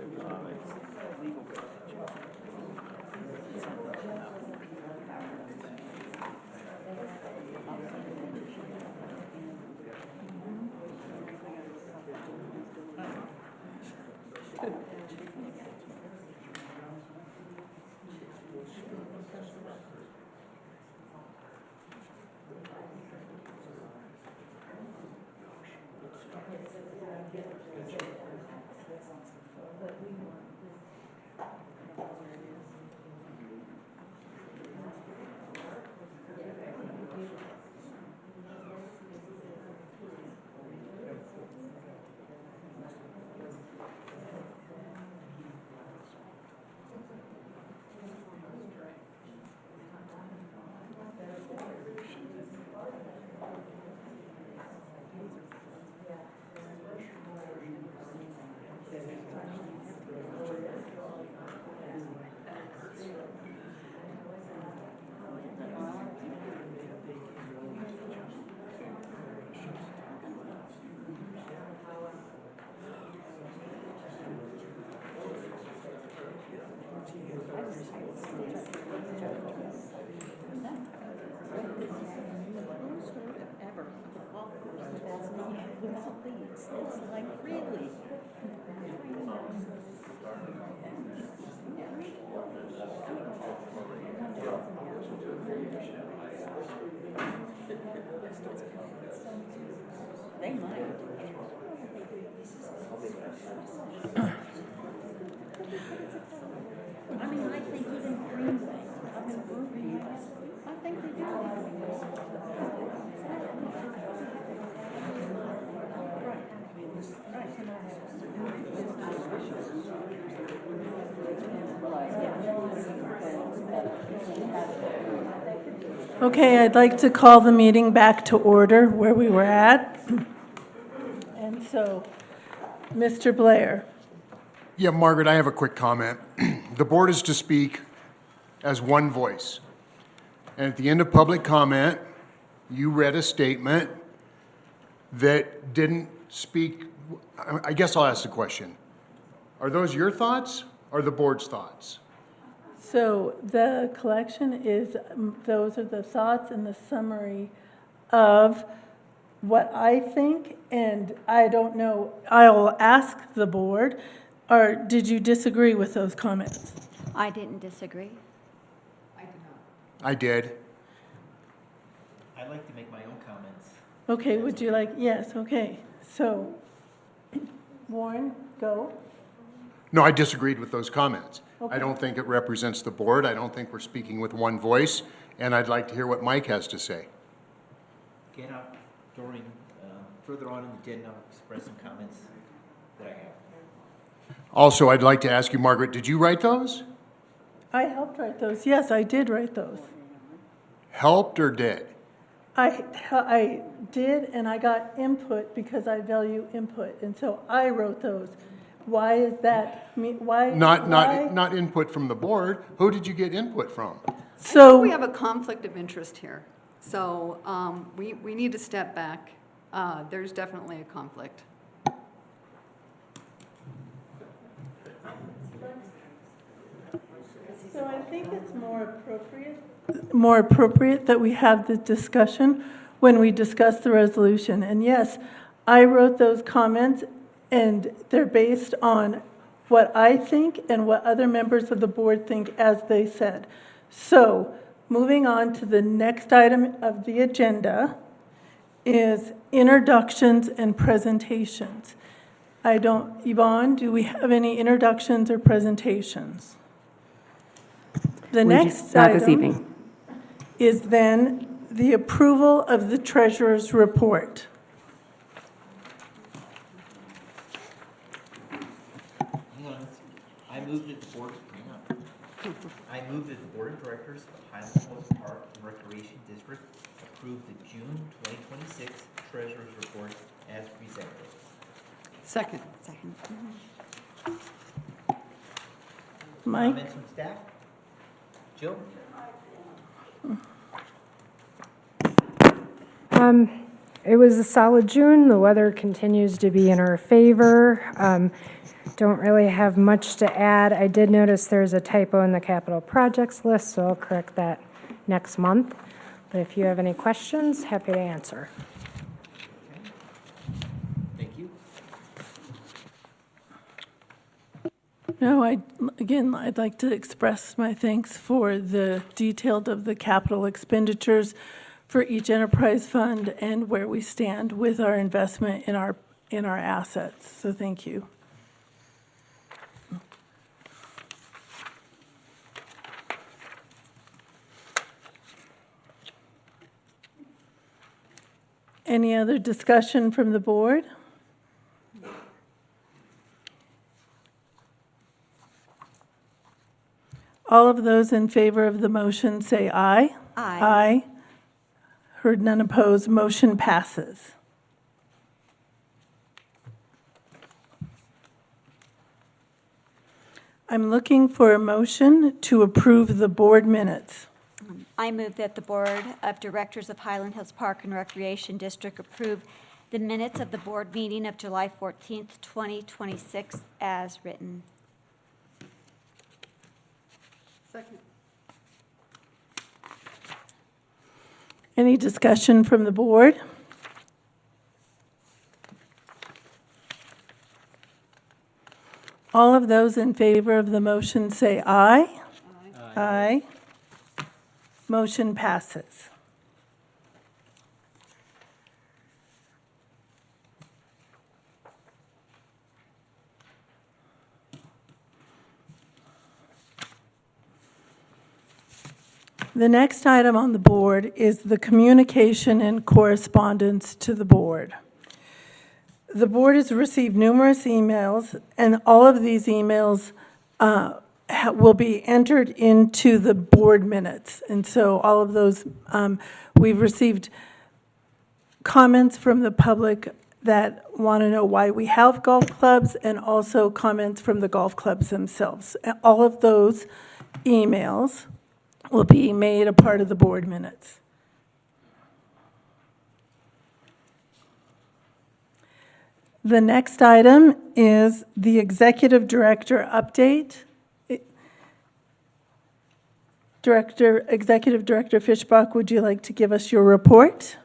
It's like, really? They might. I mean, I think even Greenway, up in Greenway, I think they do. Okay, I'd like to call the meeting back to order where we were at. And so, Mr. Blair. Yeah, Margaret, I have a quick comment. The board is to speak as one voice. And at the end of public comment, you read a statement that didn't speak. I guess I'll ask the question. Are those your thoughts or the board's thoughts? So the collection is, those are the thoughts and the summary of what I think, and I don't know, I'll ask the board, or did you disagree with those comments? I didn't disagree. I did. I'd like to make my own comments. Okay, would you like, yes, okay. So, Warren, go. No, I disagreed with those comments. Okay. I don't think it represents the board. I don't think we're speaking with one voice, and I'd like to hear what Mike has to say. Again, during, further on in the agenda, I'll express some comments that I have. Also, I'd like to ask you, Margaret, did you write those? I helped write those. Yes, I did write those. Helped or did? I did, and I got input because I value input, and so I wrote those. Why is that? Why? Not input from the board. Who did you get input from? So we have a conflict of interest here. So we need to step back. There's definitely a conflict. So I think it's more appropriate that we have the discussion when we discuss the resolution. And yes, I wrote those comments, and they're based on what I think and what other members of the board think, as they said. So, moving on to the next item of the agenda is introductions and presentations. Yvonne, do we have any introductions or presentations? The next Not this item evening. is then the approval of the treasurer's report. Hang on. I moved it forward. Hang on. I move that the Board of Directors of Highland Hills Park and Recreation District approve the June 2026 Treasurer's Report as presented. Second. Mike? Comments from staff? Jill? It was a solid June. The weather continues to be in our favor. Don't really have much to add. I did notice there's a typo in the capital projects list, so I'll correct that next month. But if you have any questions, happy to answer. Thank you. No, I'd like to express my thanks for the detailed of the capital expenditures for each enterprise fund and where we stand with our investment in our assets. So thank you. Any other discussion from the board? All of those in favor of the motion say aye. Aye. Aye. Heard none opposed, motion passes. I'm looking for a motion to approve the board minutes. I move that the Board of Directors of Highland Hills Park and Recreation District approve the minutes of the board meeting of July 14th, 2026 as written. Second. Any discussion from the board? All of those in favor of the motion say aye. Aye. Motion passes. The next item on the board is the communication and correspondence to the board. The board has received numerous emails, and all of these emails will be entered into the board minutes. And so all of those, we've received comments from the public that want to know why we have golf clubs, and also comments from the golf clubs themselves. All of those emails will be made a part of the board minutes. The next item is the executive director update. Executive Director Fishbach, would you like to give us your report?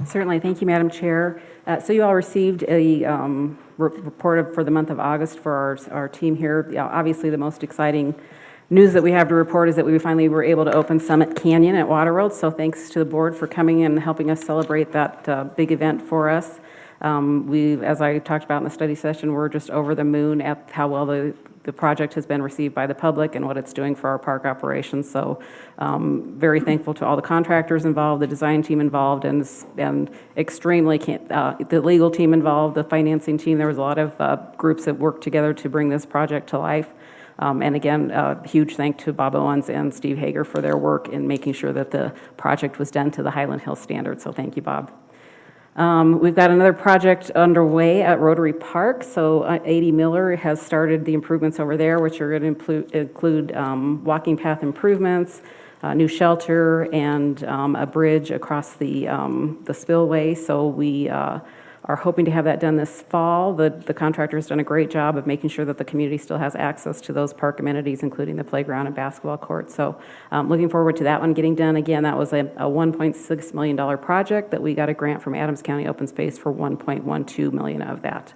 Certainly. Thank you, Madam Chair. So you all received a report for the month of August for our team here. Obviously, the most exciting news that we have to report is that we finally were able to open Summit Canyon at Waterworld. So thanks to the board for coming in and helping us celebrate that big event for us. As I talked about in the study session, we're just over the moon at how well the project has been received by the public and what it's doing for our park operations. So very thankful to all the contractors involved, the design team involved, and extremely the legal team involved, the financing team. There was a lot of groups that worked together to bring this project to life. And again, a huge thank to Bob Owens and Steve Hager for their work in making sure that the project was done to the Highland Hills standard. So thank you, Bob. We've got another project underway at Rotary Park. So A.D. Miller has started the improvements over there, which are going to include walking path improvements, a new shelter, and a bridge across the spillway. So we are hoping to have that done this fall. The contractor has done a great job of making sure that the community still has access to those park amenities, including the playground and basketball court. So looking forward to that one getting done. Again, that was a $1.6 million project that we got a grant from Adams County Open Space for $1.12 million of that.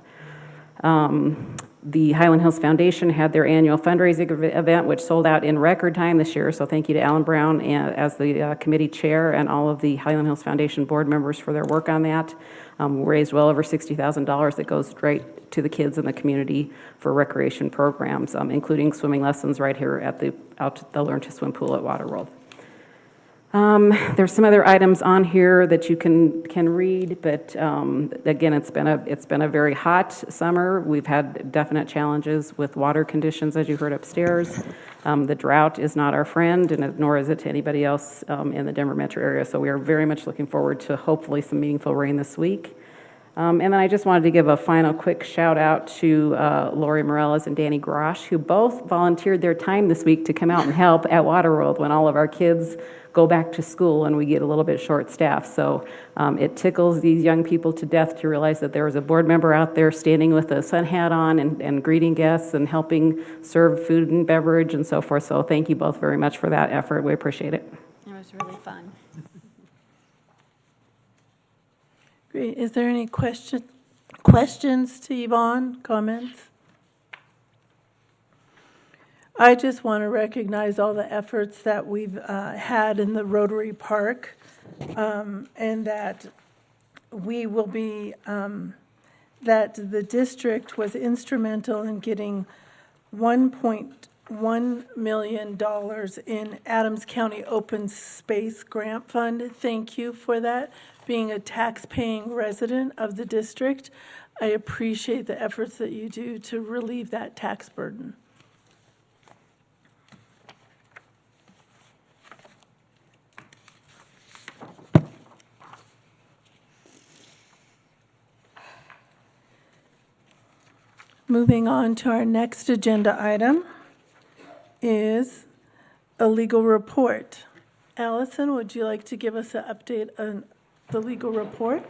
The Highland Hills Foundation had their annual fundraising event, which sold out in record time this year. So thank you to Alan Brown as the committee chair and all of the Highland Hills Foundation board members for their work on that. We raised well over $60,000 that goes straight to the kids in the community for recreation programs, including swimming lessons right here at the Learn to Swim pool at Waterworld. There's some other items on here that you can read, but again, it's been a very hot summer. We've had definite challenges with water conditions, as you heard upstairs. The drought is not our friend, and nor is it to anybody else in the Denver metro area. So we are very much looking forward to hopefully some meaningful rain this week. And then I just wanted to give a final quick shout out to Lori Morales and Danny Grosh, who both volunteered their time this week to come out and help at Waterworld when all of our kids go back to school and we get a little bit short-staffed. So it tickles these young people to death to realize that there was a board member out there standing with a sun hat on and greeting guests and helping serve food and beverage and so forth. So thank you both very much for that effort. We appreciate it. It was really fun. Great. Is there any questions to Yvonne, comments? I just want to recognize all the efforts that we've had in the Rotary Park, and that we will be, that the district was instrumental in getting $1.1 million in Adams County Open Space Grant Fund. Thank you for that. Being a tax-paying resident of the district, I appreciate the efforts that you do to relieve that tax burden. Moving on to our next agenda item is a legal report. Allison, would you like to give us an update on the legal report?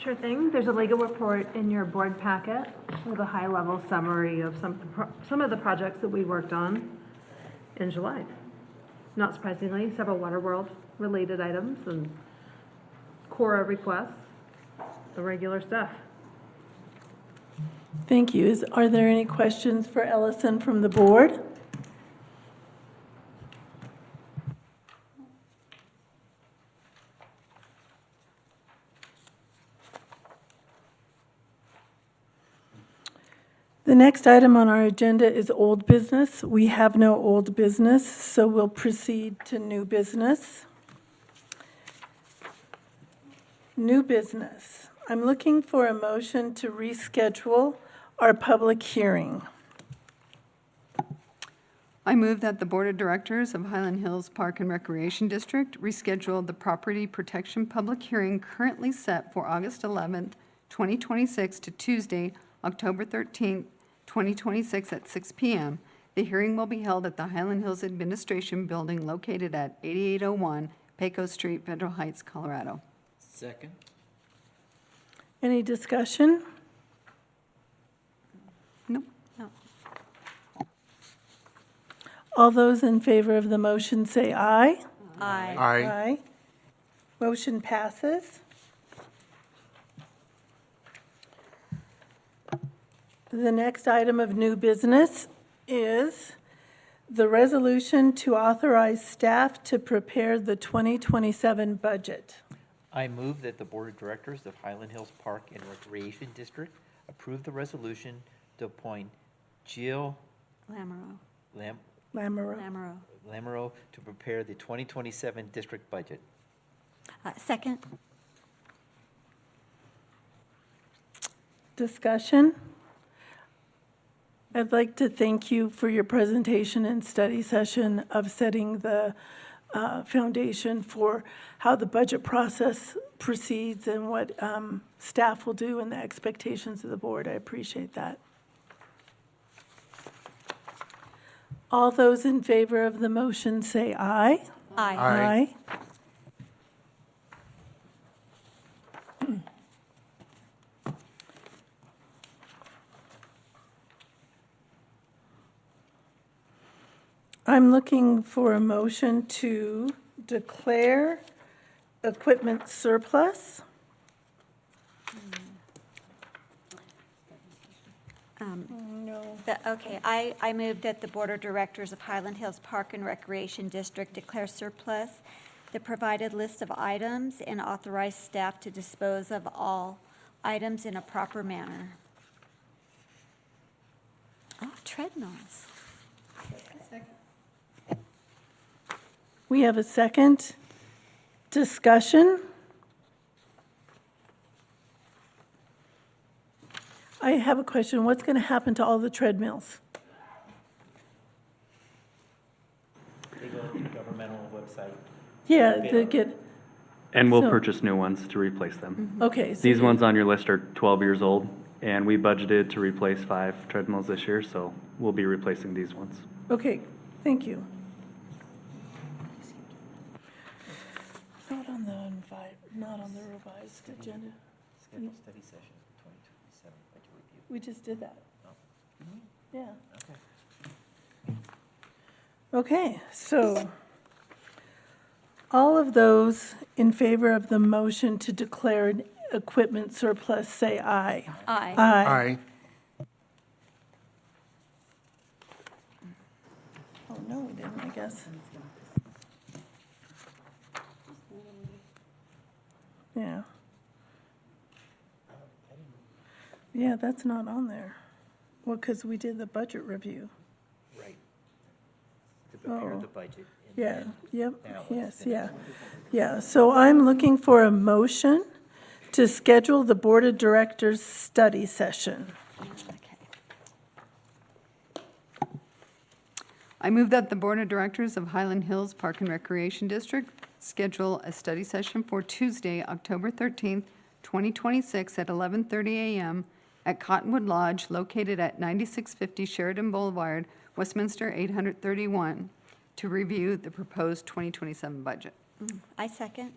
Sure thing. There's a legal report in your board packet with a high-level summary of some of the projects that we worked on in July. Not surprisingly, several Waterworld-related items and Cora requests, the regular stuff. Thank you. Are there any questions for Ellison from the board? The next item on our agenda is old business. We have no old business, so we'll proceed to new business. New business. I'm looking for a motion to reschedule our public hearing. I move that the Board of Directors of Highland Hills Park and Recreation District reschedule the property protection public hearing currently set for August 11th, 2026 to Tuesday, October 13th, 2026 at 6 p.m. The hearing will be held at the Highland Hills Administration Building located at 8801 Pecos Street, Federal Heights, Colorado. Second. Any discussion? No. All those in favor of the motion say aye. Aye. Aye. Motion passes. The next item of new business is the resolution to authorize staff to prepare the 2027 budget. I move that the Board of Directors of Highland Hills Park and Recreation District approve the resolution to appoint Jill Lamoureux to prepare the 2027 district budget. Second. Discussion? I'd like to thank you for your presentation and study session of setting the foundation for how the budget process proceeds and what staff will do and the expectations of the board. I appreciate that. All those in favor of the motion say aye. Aye. Aye. I'm looking for a motion to declare equipment surplus. No. Okay, I move that the Board of Directors of Highland Hills Park and Recreation District declare surplus the provided list of items and authorize staff to dispose of all items in a proper manner. Oh, treadmills. We have a second. Discussion? I have a question. What's going to happen to all the treadmills? They go to the governmental website. Yeah, they get, And we'll So- purchase new ones to replace them. okay. so These you- ones on your list are 12 years old, and we budgeted to replace 5 treadmills this year, so we'll be replacing these ones. Okay, thank you. Not on the revised agenda. Schedule study session, 2027 budget review. We just did that. Yeah. Okay. Okay, so all of those in favor of the motion to declare an equipment surplus, say aye. Aye. Aye. Oh, no, we didn't, I guess. Yeah. Yeah, that's not on there. Well, because we did the budget review. Right. To prepare Oh. the budget. and Yeah, then yep, balance yes, it. yeah. Yeah, so I'm looking for a motion to schedule the Board of Directors study session. I move that the Board of Directors of Highland Hills Park and Recreation District schedule a study session for Tuesday, October 13th, 2026 at 11:30 a.m. at Cottonwood Lodge located at 9650 Sheridan Boulevard, Westminster 831, to review the proposed 2027 budget. I second.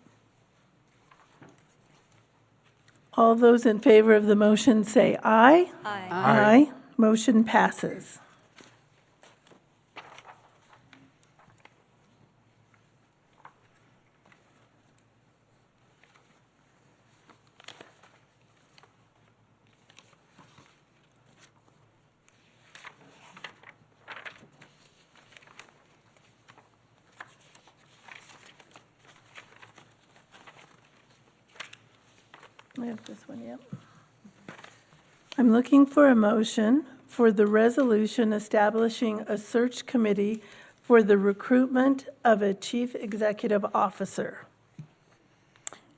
All those in favor of the motion say aye. Aye. Aye. Motion passes. I have this one, yep. I'm looking for a motion for the resolution establishing a search committee for the recruitment of a chief executive officer.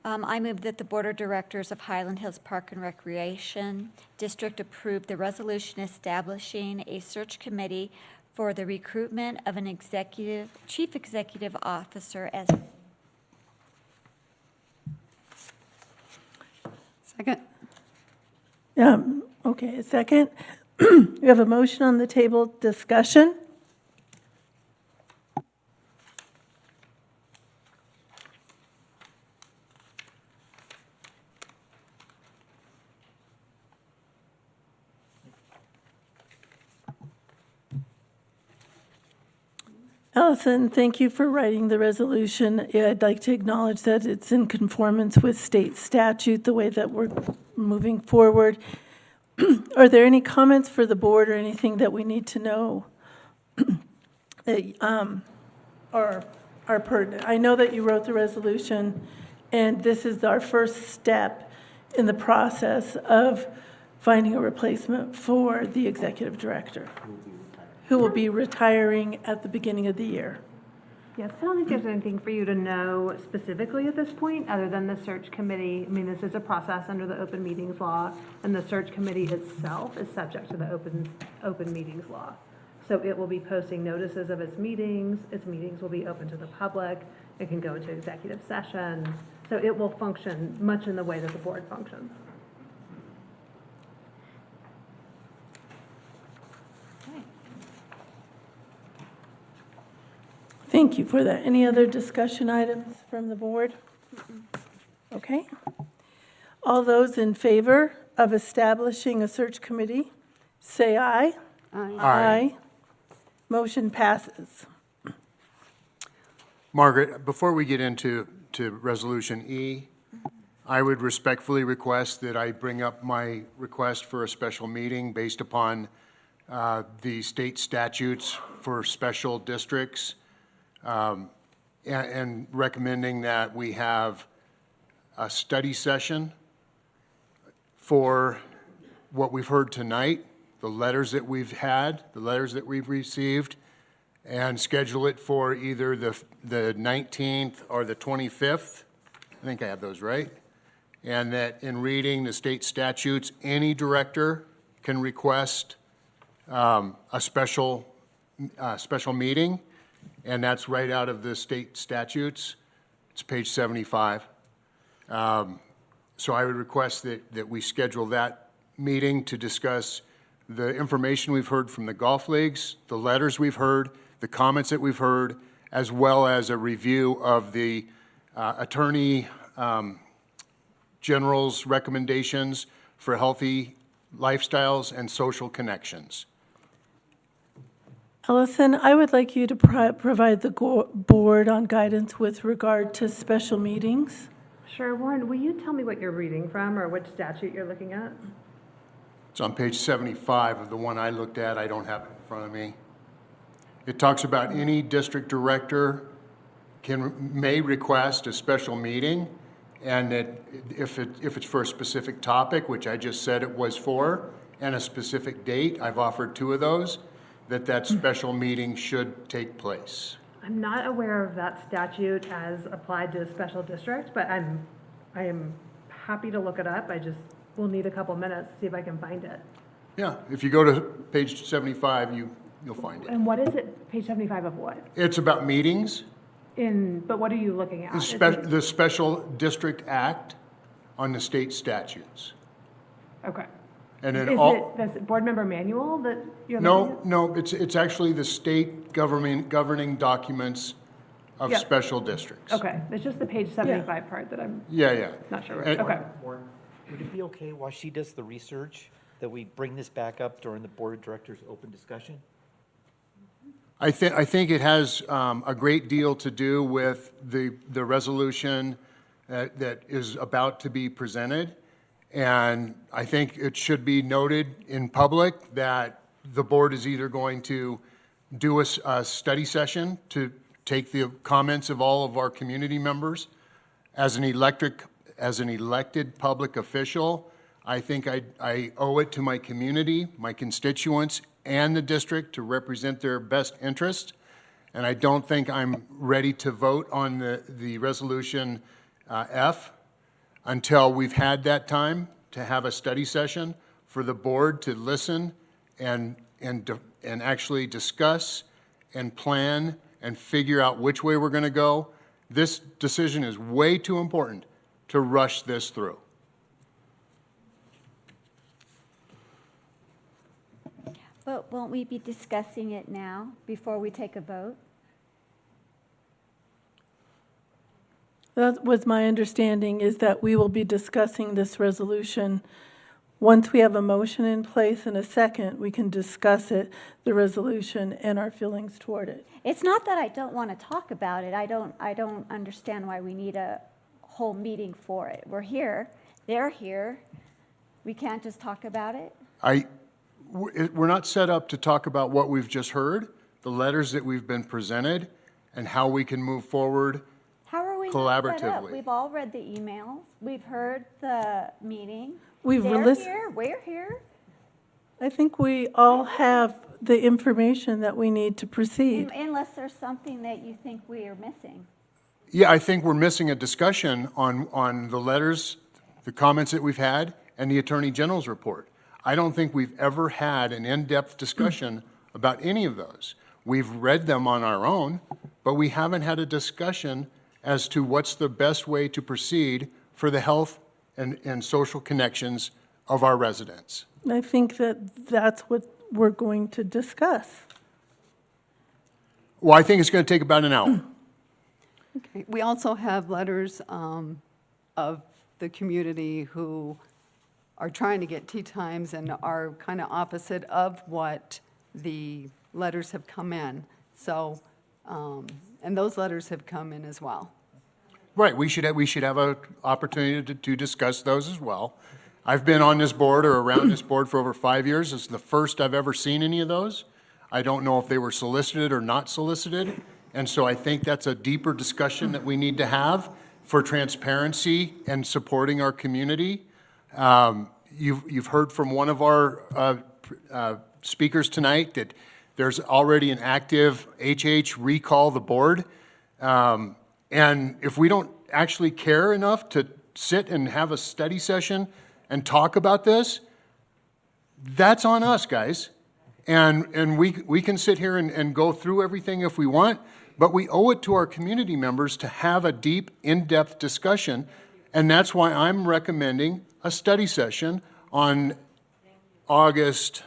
I move that the Board of Directors of Highland Hills Park and Recreation District approve the resolution establishing a search committee for the recruitment of an chief executive officer as. Second. Okay, a second. We have a motion on the table, discussion. Allison, thank you for writing the resolution. I'd like to acknowledge that it's in conformance with state statute, the way that we're moving forward. Are there any comments for the board or anything that we need to know that are pertinent? I know that you wrote the resolution, and this is our first step in the process of finding a replacement for the executive director, who will be retiring at the beginning of the year. Yes, I don't think there's anything for you to know specifically at this point, other than the search committee. I mean, this is a process under the open meetings law, and the search committee itself is subject to the open meetings law. So it will be posting notices of its meetings will be open to the public, it can go into executive session. So it will function much in the way that the board functions. Thank you for that. Any other discussion items from the board? Okay. All those in favor of establishing a search committee, say aye. Aye. Aye. Motion passes. Margaret, before we get into Resolution E, I would respectfully request that I bring up my request for a special meeting based upon the state statutes for special districts, and recommending that we have a study session for what we've heard tonight, the letters that we've had, the letters that we've received, and schedule it for either the 19th or the 25th think I have those right. And that in reading the state statutes, any director can request a special meeting, and that's right out of the state statutes. It's page 75. So I would request that we schedule that meeting to discuss the information we've heard from the golf leagues, the letters we've heard, the comments that we've heard, as well as a review of the Attorney General's recommendations for healthy lifestyles and social connections. Ellison, I would like you to provide the board on guidance with regard to special meetings. Sure, Warren, will you tell me what you're reading from or which statute you're looking at? It's on page 75 of the one I looked at. I don't have it in front of me. It talks about any district director may request a special meeting, and that if it's for a specific topic, which I just said it was for, and a specific date, I've offered 2 of those, that special meeting should take place. I'm not aware of that statute as applied to a special district, but I am happy to look it up. I just will need a couple minutes to see if I can find it. Yeah, if you go to page 75, you'll find it. And what is it, page 75 of what? It's about meetings. But what are you looking at? The Special District Act on the state statutes. Okay. And then Is it the board member manual that you're looking at? No, it's actually the state governing documents of Yep. special districts. Okay, it's just the page 75 part that I'm Yeah. not sure. And- Okay. Warren, would it be okay while she does the research that we bring this back up during the board of directors' open discussion? I think it has a great deal to do with the resolution that is about to be presented. And I think it should be noted in public that the board is either going to do a study session to take the comments of all of our community members. As an elected public official, I think I owe it to my community, my constituents, and the district to represent their best interest. And I don't think I'm ready to vote on the resolution F until we've had that time to have a study session for the board to listen and actually discuss and plan and figure out which way we're going to go. This decision is way too important to rush this through. But won't we be discussing it now before we take a vote? That was my understanding, is that we will be discussing this resolution. Once we have a motion in place and a second, we can discuss it, the resolution, and our feelings toward it. It's not that I don't want to talk about it. I don't understand why we need a whole meeting for it. We're here, they're here. We can't just talk about it? We're not set up to talk about what we've just heard, the letters that we've been presented, and how we can move forward How are we not collaboratively. set up? We've all read the emails. We've heard the meeting. We've They're listened. here, we're here. I think we all have the information that we need to proceed. Unless there's something that you think we are missing. Yeah, I think we're missing a discussion on the letters, the comments that we've had, and the Attorney General's report. I don't think we've ever had an in-depth discussion about any of those. We've read them on our own, but we haven't had a discussion as to what's the best way to proceed for the health and social connections of our residents. I think that that's what we're going to discuss. Well, I think it's going to take about an hour. Okay. We also have letters of the community who are trying to get tea times and are kind of opposite of what the letters have come in. So, and those letters have come in as well. Right, we should have an opportunity to discuss those as well. I've been on this board or around this board for over 5 years. This is the first I've ever seen any of those. I don't know if they were solicited or not solicited. And so I think that's a deeper discussion that we need to have for transparency and supporting our community. You've heard from one of our speakers tonight that there's already an active HH recall the board. And if we don't actually care enough to sit and have a study session and talk about this, that's on us, guys. And we can sit here and go through everything if we want, but we owe it to our community members to have a deep, in-depth discussion. And that's why I'm recommending a study session on August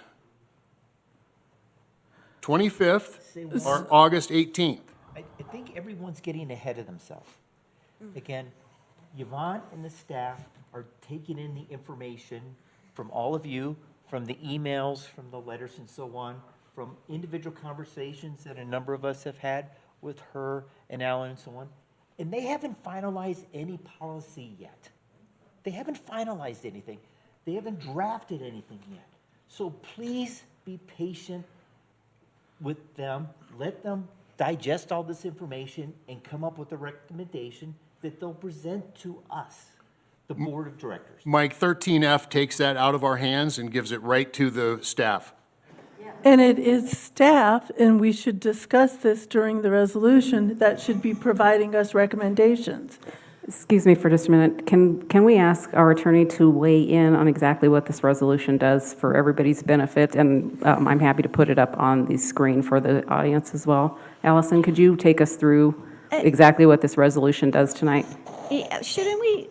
25th or August 18th. I think everyone's getting ahead of themselves. Again, Yvonne and the staff are taking in the information from all of you, from the emails, from the letters and so on, from individual conversations that a number of us have had with her and Alan and so on. And they haven't finalized any policy yet. They haven't finalized anything. They haven't drafted anything yet. So please be patient with them. Let them digest all this information and come up with a recommendation that they'll present to us, the board of directors. Mike, 13F takes that out of our hands and gives it right to the staff. And it is staff, and we should discuss this during the resolution, that should be providing us recommendations. Excuse me for just a minute. Can we ask our attorney to weigh in on exactly what this resolution does for everybody's benefit? And I'm happy to put it up on the screen for the audience as well. Allison, could you take us through exactly what this resolution does tonight? Shouldn't we?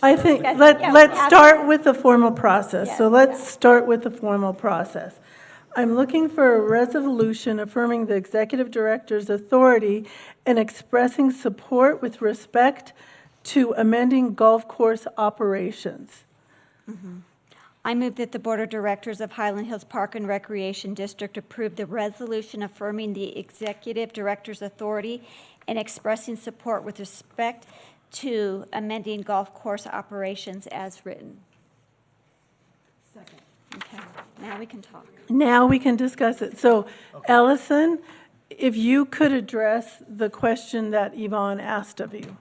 I think, let's start with the formal process. So let's start with the formal process. I'm looking for a resolution affirming the executive director's authority and expressing support with respect to amending golf course operations. I move that the Board of Directors of Highland Hills Park and Recreation District approve the resolution affirming the executive director's authority and expressing support with respect to amending golf course operations as written. Second. Okay, now we can talk. Now we can discuss it. So, Ellison, if you could address the question that Yvonne asked of you.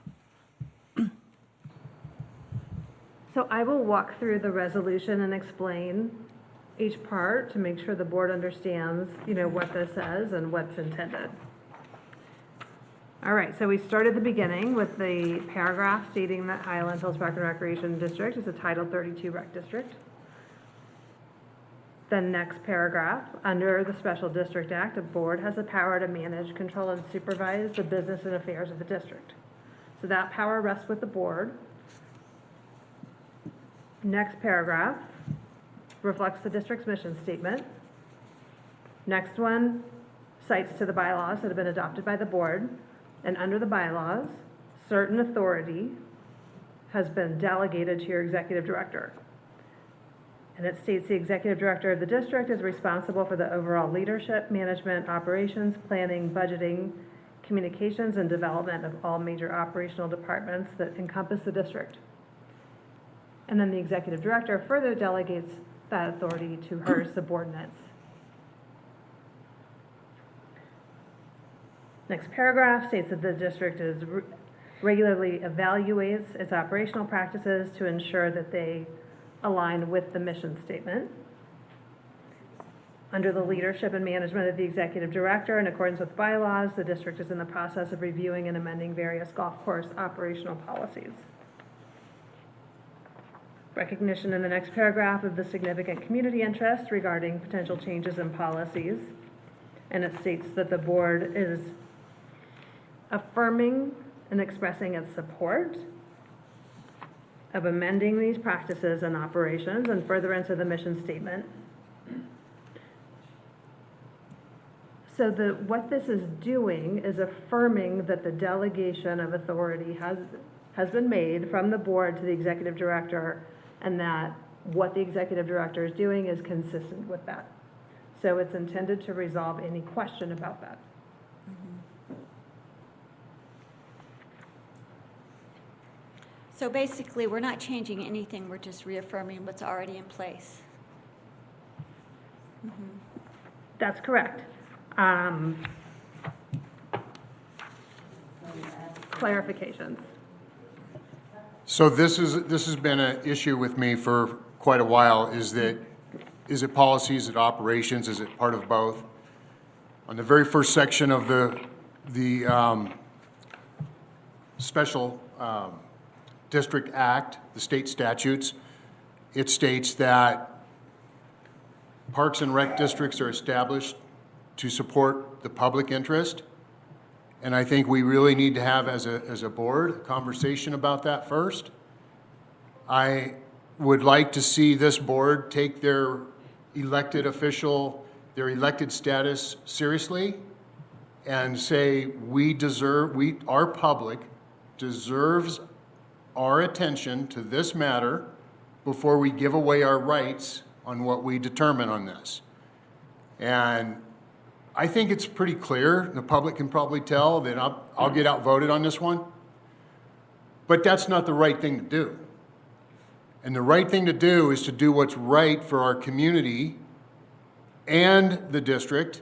So I will walk through the resolution and explain each part to make sure the board understands, what this says and what's intended. All right, so we start at the beginning with the paragraph stating that Highland Hills Park and Recreation District is a Title 32 rec district. The next paragraph, under the Special District Act, a board has the power to manage, control, and supervise the business and affairs of the district. So that power rests with the board. Next paragraph reflects the district's mission statement. Next one cites to the bylaws that have been adopted by the board. And under the bylaws, certain authority has been delegated to your executive director. And it states the executive director of the district is responsible for the overall leadership, management, operations, planning, budgeting, communications, and development of all major operational departments that encompass the district. And then the executive director further delegates that authority to her subordinates. Next paragraph states that the district regularly evaluates its operational practices to ensure that they align with the mission statement. Under the leadership and management of the executive director, in accordance with bylaws, the district is in the process of reviewing and amending various golf course operational policies. Recognition in the next paragraph of the significant community interest regarding potential changes in policies. And it states that the board is affirming and expressing its support of amending these practices and operations and furtherance of the mission statement. So what this is doing is affirming that the delegation of authority has been made from the board to the executive director, and that what the executive director is doing is consistent with that. So it's intended to resolve any question about that. So basically, we're not changing anything, we're just reaffirming what's already in place. That's correct. Clarifications. So this has been an issue with me for quite a while, is it policies, is it operations, is it part of both? On the very first section of the Special District Act, the state statutes, it states that parks and rec districts are established to support the public interest. And I think we really need to have, as a board, a conversation about that first. I would like to see this board take their elected status seriously and say, our public deserves our attention to this matter before we give away our rights on what we determine on this. And I think it's pretty clear, the public can probably tell that I'll get outvoted on this one. But that's not the right thing to do. And the right thing to do is to do what's right for our community and the district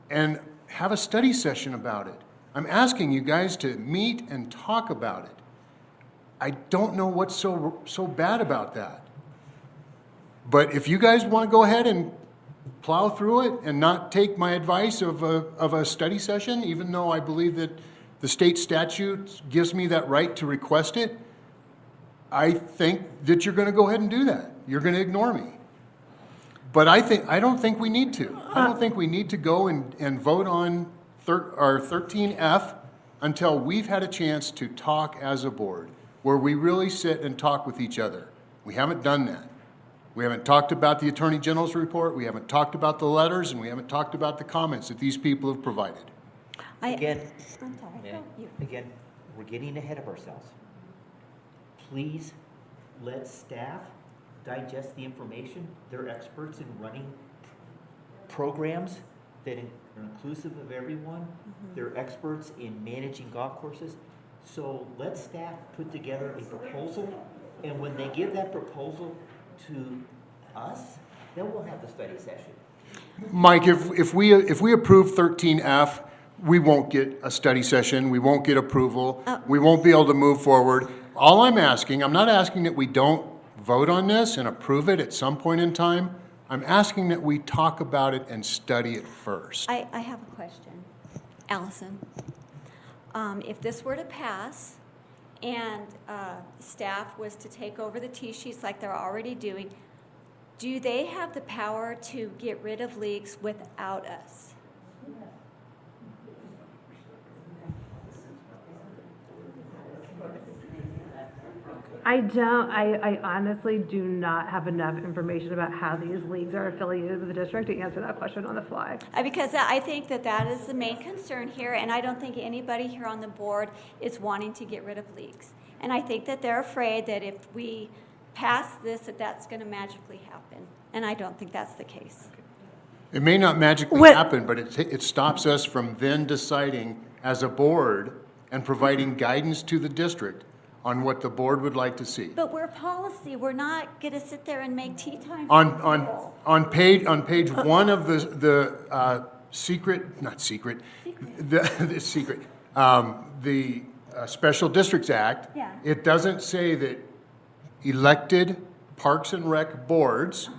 and have a study session about it. I'm asking you guys to meet and talk about it. I don't know what's so bad about that. But if you guys want to go ahead and plow through it and not take my advice of a study session, even though I believe that the state statute gives me that right to request it, I think that you're going to go ahead and do that. You're going to ignore me. But I don't think we need to. I don't think we need to go and vote on our 13F until we've had a chance to talk as a board, where we really sit and talk with each other. We haven't done that. We haven't talked about the Attorney General's report, we haven't talked about the letters, and we haven't talked about the comments that these people have provided. Again, we're getting ahead of ourselves. Please let staff digest the information. They're experts in running programs that are inclusive of everyone. They're experts in managing golf courses. So let staff put together a proposal, and when they give that proposal to us, then we'll have the study session. Mike, if we approve 13F, we won't get a study session, we won't get approval, we won't be able to move forward. All I'm not asking that we don't vote on this and approve it at some point in time. I'm asking that we talk about it and study it first. I have a question. Allison, if this were to pass and staff was to take over the T-sheets like they're already doing, do they have the power to get rid of leagues without us? I honestly do not have enough information about how these leagues are affiliated with the district to answer that question on the fly. Because I think that is the main concern here, and I don't think anybody here on the board is wanting to get rid of leagues. And I think that they're afraid that if we pass this, that's going to magically happen. And I don't think that's the case. It may not magically happen, but it stops us from then deciding as a board and providing guidance to the district on what the board would like to see. But we're policy. We're not going to sit there and make tea time. On page one of the Special Districts Act, it doesn't say that elected Parks and Rec boards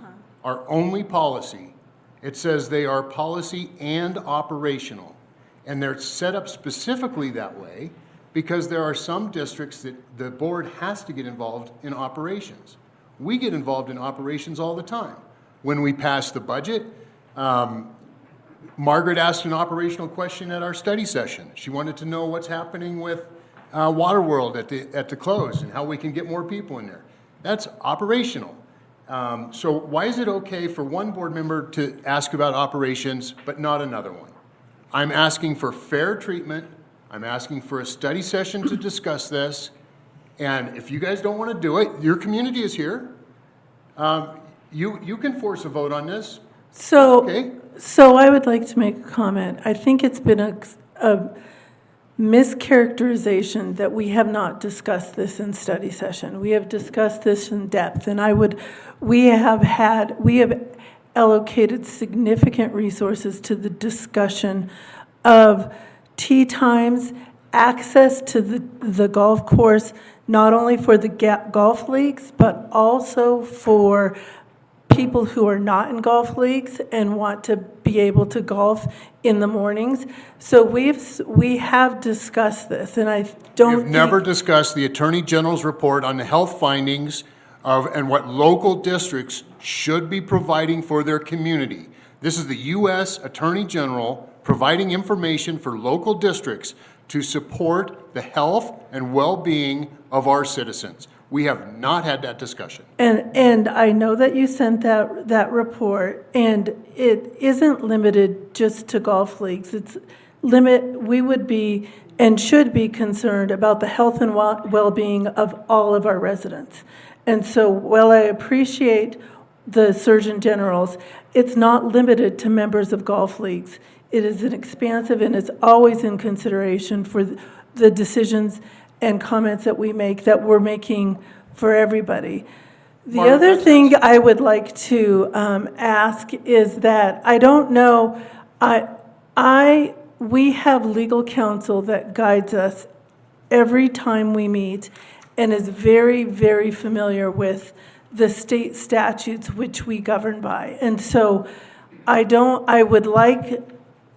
are only policy. It says they are policy and operational. And they're set up specifically that way because there are some districts that the board has to get involved in operations. We get involved in operations all the time. When we pass the budget, Margaret asked an operational question at our study session. She wanted to know what's happening with Waterworld at the close and how we can get more people in there. That's operational. So why is it okay for one board member to ask about operations but not another one? I'm asking for fair treatment. I'm asking for a study session to discuss this. And if you guys don't want to do it, your community is here. You can force a vote on this. So, okay. So I would like to make a comment. I think it's been a mischaracterization that we have not discussed this in study session. We have discussed this in depth, and we have allocated significant resources to the discussion of tee times, access to the golf course, not only for the golf leagues, but also for people who are not in golf leagues and want to be able to golf in the mornings. So we have discussed this, and I don't We've never discussed the Attorney General's report on the health findings of, and what local districts should be providing for their community. This is the U.S. Attorney General providing information for local districts to support the health and well-being of our citizens. We have not had that discussion. And I know that you sent that report, and it isn't limited just to golf leagues. We would be and should be concerned about the health and well-being of all of our residents. And so while I appreciate the Surgeon General's, it's not limited to members of golf leagues. It is an expansive, and it's always in consideration for the decisions and comments that we make, that we're making for everybody. The other thing I would like to ask is that I don't know, we have legal counsel that guides us every time we meet and is very, very familiar with the state statutes which we govern by. And so I would like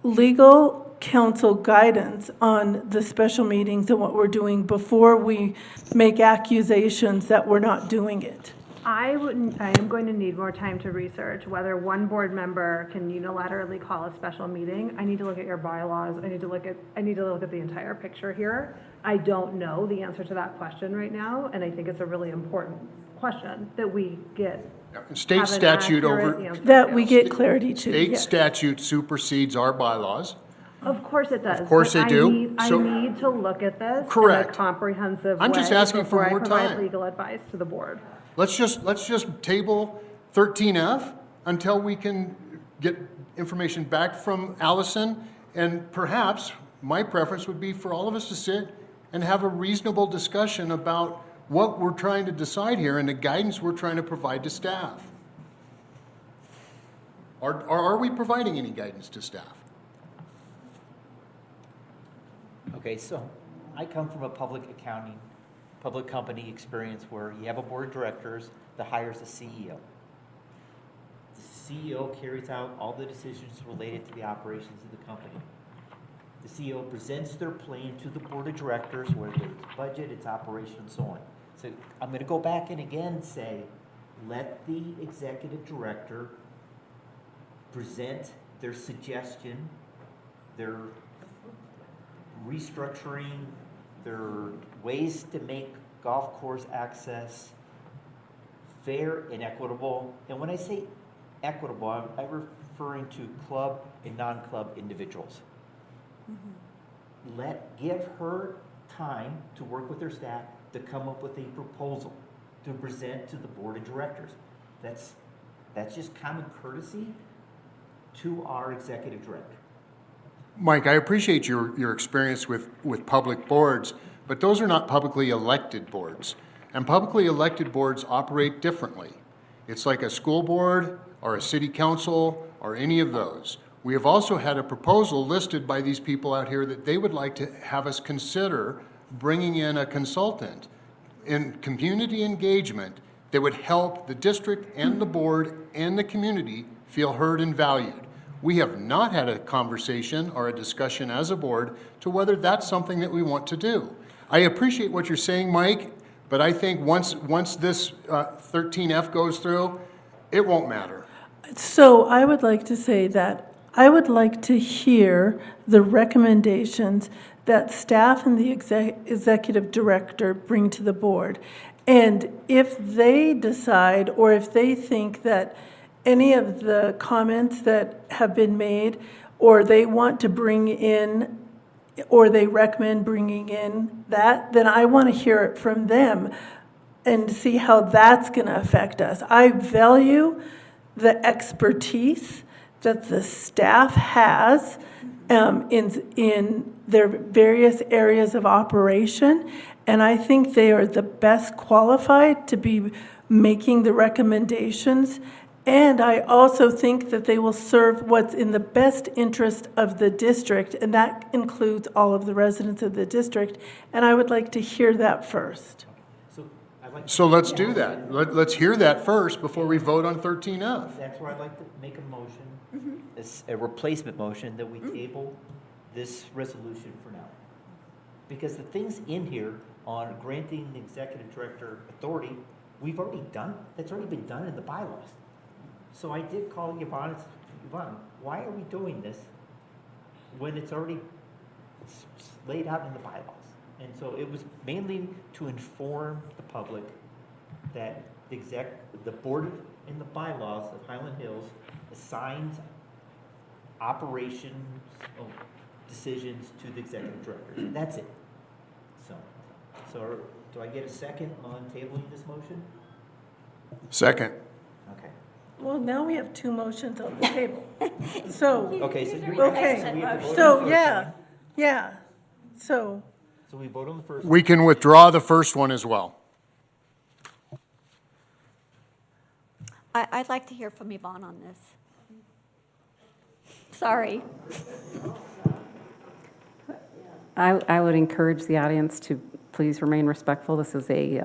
legal counsel guidance on the special meetings and what we're doing before we make accusations that we're not doing it. I am going to need more time to research whether one board member can unilaterally call a special meeting. I need to look at your bylaws. I need to look at the entire picture here. I don't know the answer to that question right now, and I think it's a really important question that we get. State statute that we get clarity to. State statute supersedes our bylaws. Of course it does. Of course they do. I need to look at this Correct. in a comprehensive way. I'm just asking for more before I time. provide legal advice to the board. Let's just table 13F until we can get information back from Allison, and perhaps my preference would be for all of us to sit and have a reasonable discussion about what we're trying to decide here and the guidance we're trying to provide to staff. Are we providing any guidance to staff? Okay, so I come from a public accounting, public company experience where you have a board of directors that hires a CEO. The CEO carries out all the decisions related to the operations of the company. The CEO presents their plan to the board of directors, whether it's budget, it's operation, and so on. So I'm going to go back and again say, let the executive director present their suggestion, their restructuring, their ways to make golf course access fair and equitable. And when I say equitable, I'm referring to club and non-club individuals. Give her time to work with her staff to come up with a proposal to present to the board of directors. That's just common courtesy to our executive director. Mike, I appreciate your experience with public boards, but those are not publicly elected boards. And publicly elected boards operate differently. It's like a school board or a city council or any of those. We have also had a proposal listed by these people out here that they would like to have us consider bringing in a consultant in community engagement that would help the district and the board and the community feel heard and valued. We have not had a conversation or a discussion as a board to whether that's something that we want to do. I appreciate what you're saying, Mike, but I think once this 13F goes through, it won't matter. So I would like to say that I would like to hear the recommendations that staff and the executive director bring to the board. And if they decide, or if they think that any of the comments that have been made, or they want to bring in, or they recommend bringing in that, then I want to hear it from them and see how that's going to affect us. I value the expertise that the staff has in their various areas of operation, and I think they are the best qualified to be making the recommendations. And I also think that they will serve what's in the best interest of the district, and that includes all of the residents of the district, and I would like to hear that first. So I So let's do that. Let's hear that first before we vote on 13F. That's where I'd like to make a motion, a replacement motion, that we table this resolution for now. Because the things in here on granting the executive director authority, we've already done, that's already been done in the bylaws. So I did call Yvonne and said, Yvonne, why are we doing this when it's already laid out in the bylaws? And so it was mainly to inform the public that the board in the bylaws of Highland Hills assigns operations decisions to the executive director. That's it. So do I get a second on tabling this motion? Second. Okay. Well, now we have two motions on the table. So. Okay, so we have to vote So, on the first yeah, one. yeah. So, So we vote on the first one. We can withdraw the first one as well. I'd like to hear from Yvonne on this. Sorry. I would encourage the audience to please remain respectful. This is a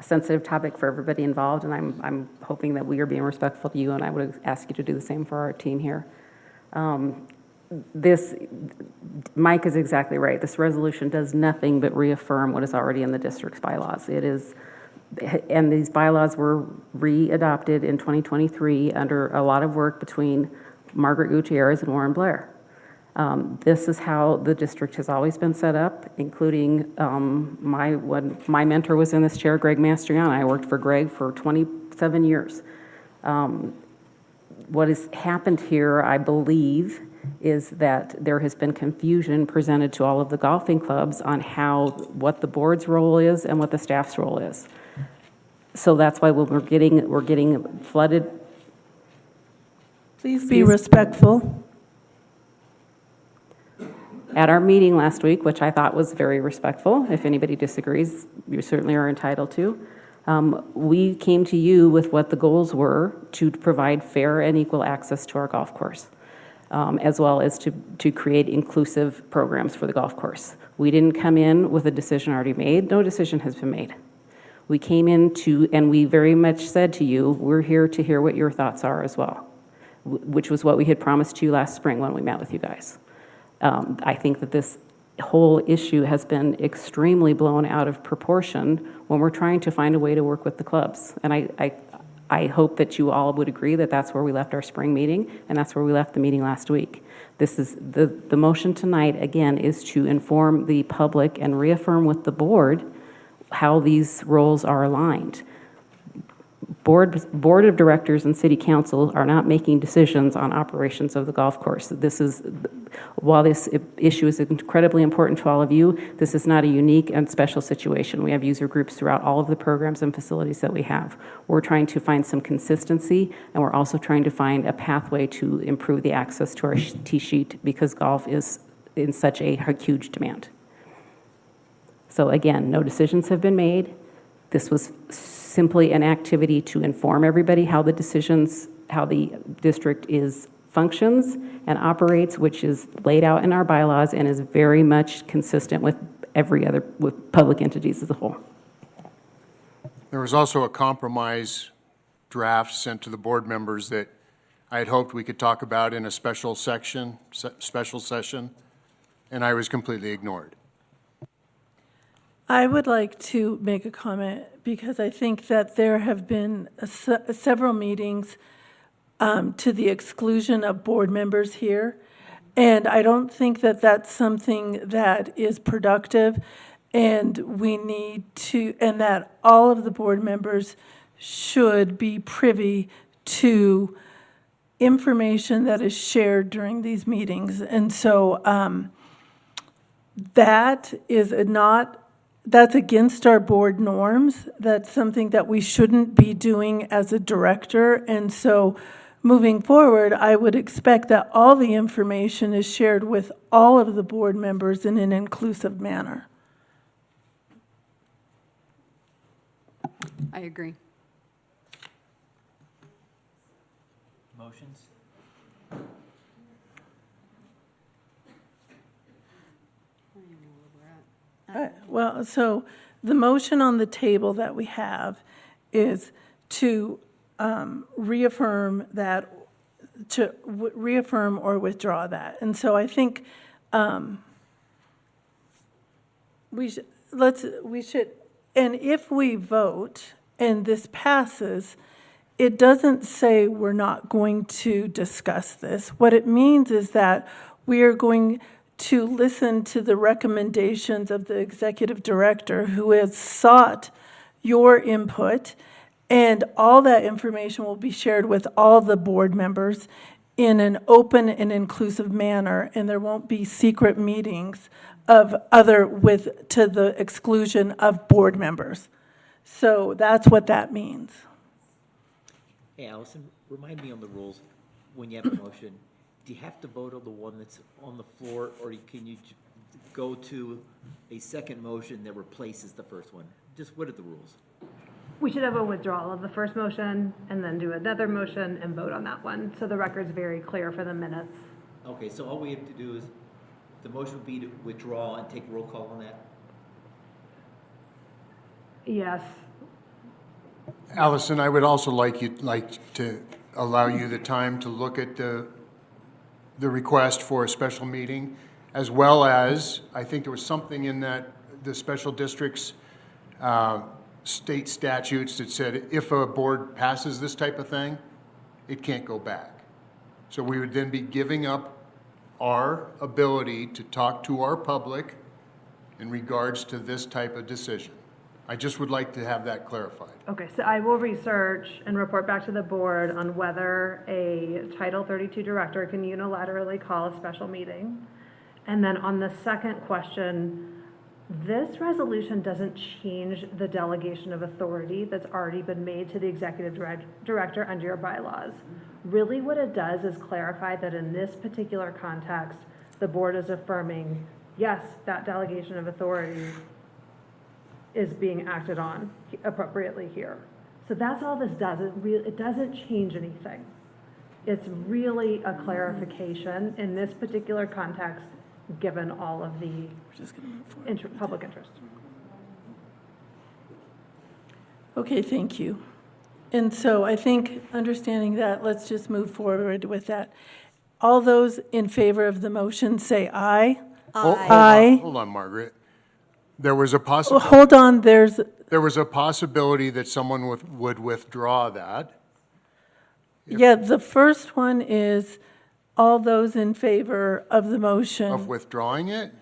sensitive topic for everybody involved, and I'm hoping that we are being respectful to you, and I would ask you to do the same for our team here. Mike is exactly right. This resolution does nothing but reaffirm what is already in the district's bylaws. It is, and these bylaws were re-adopted in 2023 under a lot of work between Margaret Gutierrez and Warren Blair. This is how the district has always been set up, including my mentor was in this chair, Greg Mastriana. I worked for Greg for 27 years. What has happened here, I believe, is that there has been confusion presented to all of the golfing clubs on what the board's role is and what the staff's role is. So that's why we're getting flooded. please be respectful. At our meeting last week, which I thought was very respectful, if anybody disagrees, you certainly are entitled to, we came to you with what the goals were to provide fair and equal access to our golf course, as well as to create inclusive programs for the golf course. We didn't come in with a decision already made. No decision has been made. We came in and we very much said to you, we're here to hear what your thoughts are as well, which was what we had promised you last spring when we met with you guys. I think that this whole issue has been extremely blown out of proportion when we're trying to find a way to work with the clubs. And I hope that you all would agree that that's where we left our spring meeting, and that's where we left the meeting last week. This is the motion tonight, again, is to inform the public and reaffirm with the board how these roles are aligned. Board of directors and city council are not making decisions on operations of the golf course. While this issue is incredibly important to all of you, this is not a unique and special situation. We have user groups throughout all of the programs and facilities that we have. We're trying to find some consistency, and we're also trying to find a pathway to improve the access to our tee sheet because golf is in such a huge demand. So again, no decisions have been made. This was simply an activity to inform everybody how the district functions and operates, which is laid out in our bylaws and is very much consistent with with public entities as a whole. There was also a compromise draft sent to the board members that I had hoped we could talk about in a special session, and I was completely ignored. I would like to make a comment because I think that there have been several meetings to the exclusion of board members here. And I don't think that that's something that is productive, and and that all of the board members should be privy to information that is shared during these meetings. And so that's against our board norms. That's something that we shouldn't be doing as a director. And so moving forward, I would expect that all the information is shared with all of the board members in an inclusive manner. I agree. Motions? Well, so the motion on the table that we have is to reaffirm that, reaffirm or withdraw that. And so I think we should, and if we vote and this passes, it doesn't say we're not going to discuss this. What it means is that we are going to listen to the recommendations of the executive director who has sought your input, and all that information will be shared with all the board members in an open and inclusive manner, and there won't be secret meetings of to the exclusion of board members. So that's what that means. Hey, Allison, remind me on the rules, when you have a motion, do you have to vote on the one that's on the floor, or can you go to a second motion that replaces the first one? Just what are the rules? We should have a withdrawal of the first motion and then do another motion and vote on that one. So the record's very clear for the minutes. Okay, so all we have to do is, the motion would be to withdraw and take a roll call on that? Yes. Allison, I would also like to allow you the time to look at the request for a special meeting, as well as, I think there was something in that, the special districts, state statutes that said if a board passes this type of thing, it can't go back. So we would then be giving up our ability to talk to our public in regards to this type of decision. I just would like to have that clarified. Okay, so I will research and report back to the board on whether a Title 32 director can unilaterally call a special meeting. And then on the second question, this resolution doesn't change the delegation of authority that's already been made to the executive director under your bylaws. Really what it does is clarify that in this particular context, the board is affirming, yes, that delegation of authority is being acted on appropriately here. So that's all this does. It doesn't change anything. It's really a clarification in this particular context, given all of the public interest. Okay, thank you. And so I think, understanding that, let's just move forward with that. All those in favor of the motion say aye. Aye. Hold on, Margaret. There was a possibility. Hold on, There was a possibility that someone would withdraw that. Yeah, the first one is all those in favor of the motion. Of withdrawing it?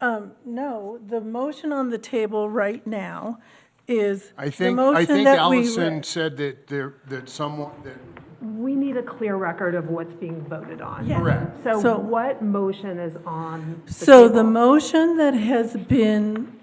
No, the motion on the table right now is I the think motion that we Allison said that someone, that. We need a clear record of what's being voted on. Yeah. Correct. So what motion is on the So table? the motion that has been,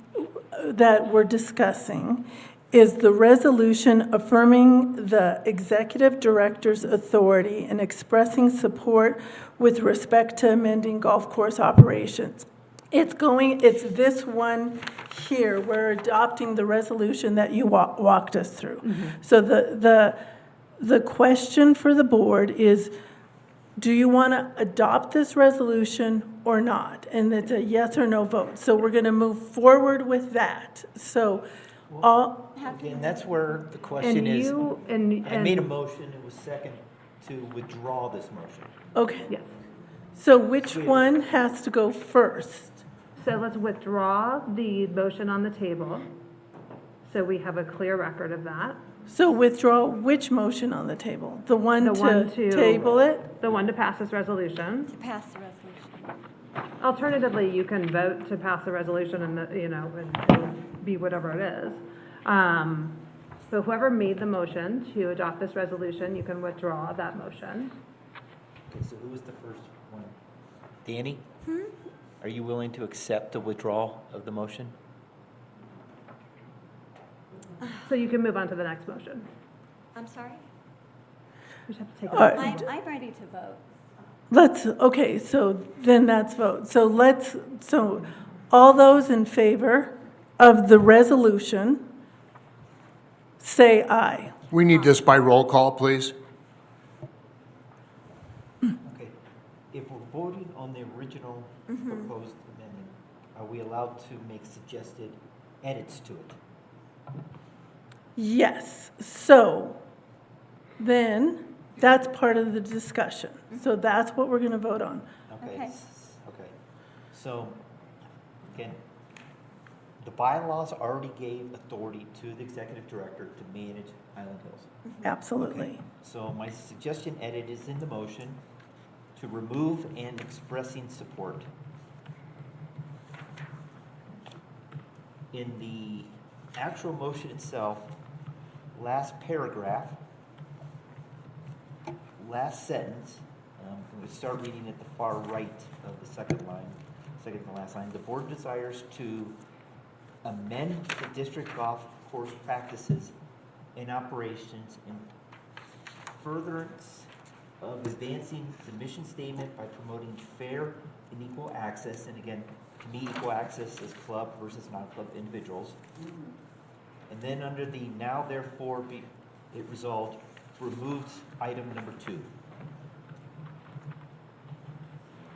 that we're discussing is the resolution affirming the executive director's authority and expressing support with respect to amending golf course operations. It's this one here. We're adopting the resolution that you walked us through. So the question for the board is, do you want to adopt this resolution or not? And it's a yes or no vote. So we're going to move forward with that. So Again, that's where the question is, I made a motion, it was second to withdraw this motion. Okay. Yes. So which one has to go first? So let's withdraw the motion on the table, so we have a clear record of that. So withdraw which motion on the table? The one to table it? The one to pass this resolution. To pass the resolution. Alternatively, you can vote to pass the resolution and, it'll be whatever it is. So whoever made the motion to adopt this resolution, you can withdraw that motion. Okay, so who was the first one? Danny? Are you willing to accept the withdrawal of the motion? So you can move on to the next motion. I'm sorry? We just have to take I'm ready to vote. Okay, so then that's vote. So all those in favor of the resolution, say aye. We need this by roll call, please. Okay, if we're voting on the original proposed amendment, are we allowed to make suggested edits to it. Yes, so then that's part of the discussion. So that's what we're going to vote on. Okay. Okay. Okay. So, again, the bylaws already gave authority to the executive director to manage Highland Hills. Absolutely. So my suggestion edit is in the motion to remove and expressing support. In the actual motion itself, last paragraph, last sentence, we start reading at the far right of the second to last line. The board desires to amend the district golf course practices and operations in furtherance of advancing the mission statement by promoting fair and equal access. And again, to me, equal access is club versus non-club individuals. And then under the now therefore be it resolved, removes item number 2.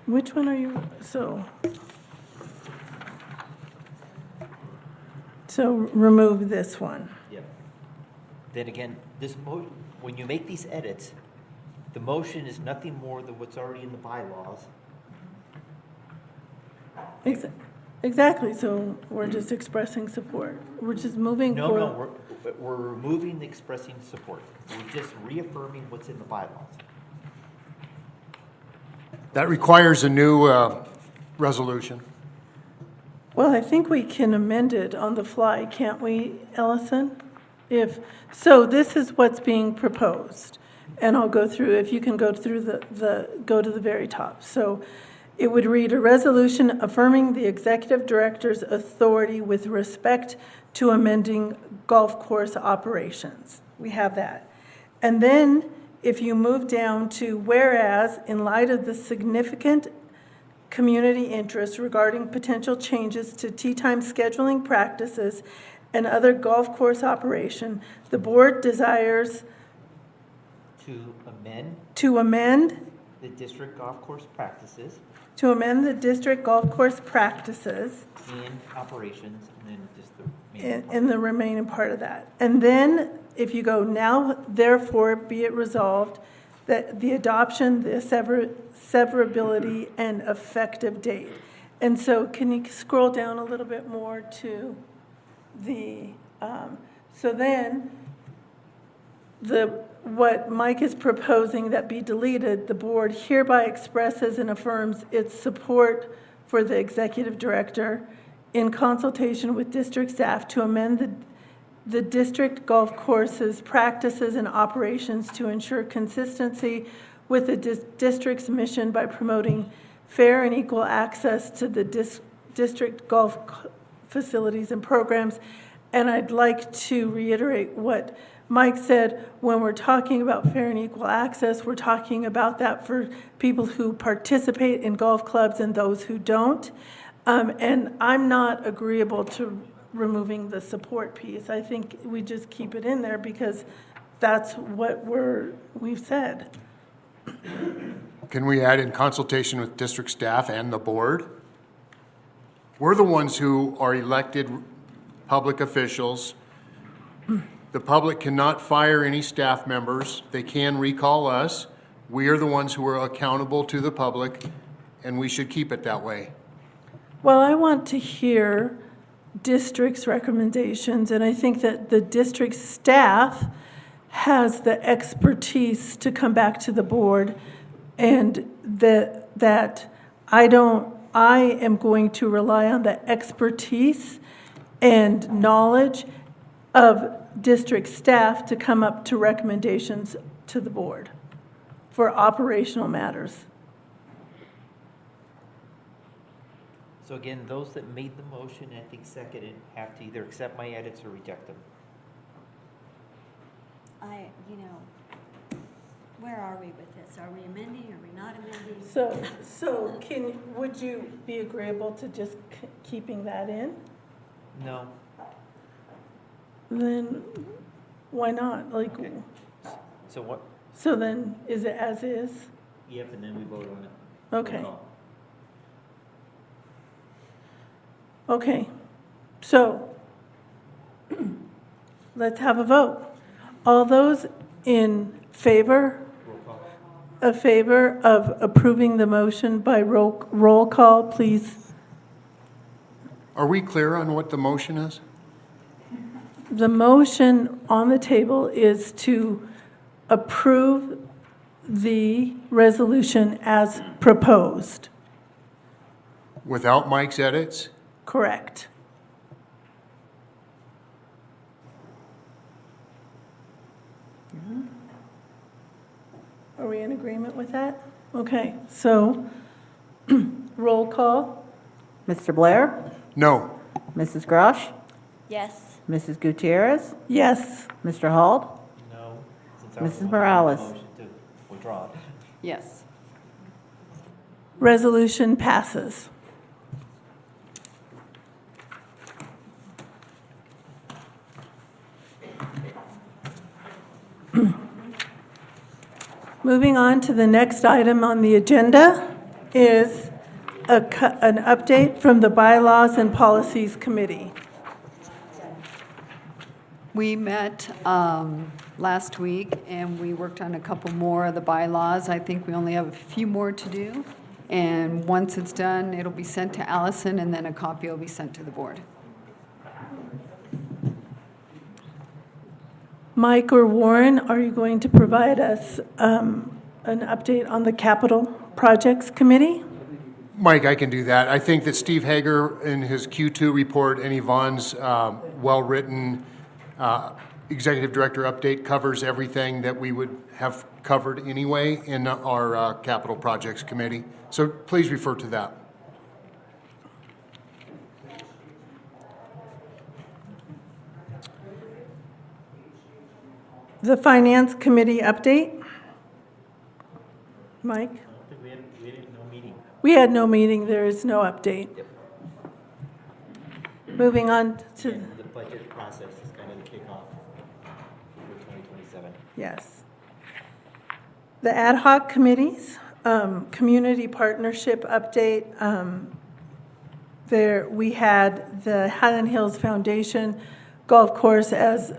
Which one are you, so remove this one. Yep. Then again, this when you make these edits, the motion is nothing more than what's already in the bylaws. Exactly, so we're just expressing support. We're just moving No, forward. we're removing the expressing support. We're just reaffirming what's in the bylaws. That requires a new resolution. Well, I think we can amend it on the fly, can't we, Ellison? So this is what's being proposed, and I'll go through, if you can go through go to the very top. So it would read, a resolution affirming the executive director's authority with respect to amending golf course operations. We have that. And then if you move down to whereas, in light of the significant community interest regarding potential changes to tee time scheduling practices and other golf course operation, the board desires to amend the district golf course practices and operations, and then just the remaining in the remaining part of that. And then if you go now, therefore, be it resolved that the adoption, the severability, and effective date. And so can you scroll down a little bit more to the, so then what Mike is proposing that be deleted, the board hereby expresses and affirms its support for the executive director in consultation with district staff to amend the district golf courses practices and operations to ensure consistency with the district's mission by promoting fair and equal access to the district golf facilities and programs. And I'd like to reiterate what Mike said, when we're talking about fair and equal access, we're talking about that for people who participate in golf clubs and those who don't. And I'm not agreeable to removing the support piece. I think we just keep it in there because that's what we've said. Can we add in consultation with district staff and the board? We're the ones who are elected public officials. The public cannot fire any staff members. They can recall us. We are the ones who are accountable to the public, and we should keep it that way. Well, I want to hear district's recommendations, and I think that the district staff has the expertise to come back to the board, and that I am going to rely on the expertise and knowledge of district staff to come up to recommendations to the board for operational matters. So again, those that made the motion and I think seconded have to either accept my edits or reject them. Where are we with this? Are we amending? Are we not amending? So would you be agreeable to just keeping that in? No. Then why not? Okay. So what? So then, is it as is? Yep, and then we vote on it. Okay. Okay. So let's have a vote. All those in favor of approving the motion by roll call, please. Are we clear on what the motion is? The motion on the table is to approve the resolution as proposed. Without Mike's edits? Correct. Are we in agreement with that? Okay, so roll call. Mr. Blair? No. Mrs. Grosh? Yes. Mrs. Gutierrez? Yes. Mr. Hald? No. Mrs. Morales? Withdraw. Yes. Resolution passes. Moving on to the next item on the agenda is an update from the Bylaws and Policies Committee. We met last week, and we worked on a couple more of the bylaws. I think we only have a few more to do. And once it's done, it'll be sent to Allison, and then a copy will be sent to the board. Mike or Warren, are you going to provide us an update on the Capital Projects Committee? Mike, I can do that. I think that Steve Hager in his Q2 report and Yvonne's well-written executive director update covers everything that we would have covered anyway in our Capital Projects Committee. So please refer to that. The Finance Committee update? Mike? We had no meeting. We had no meeting, there is no update. Moving on to, The budget process is kind of the kickoff for 2027. yes. The ad hoc committees, community partnership update. There, we had the Hyland Hills Foundation golf course, as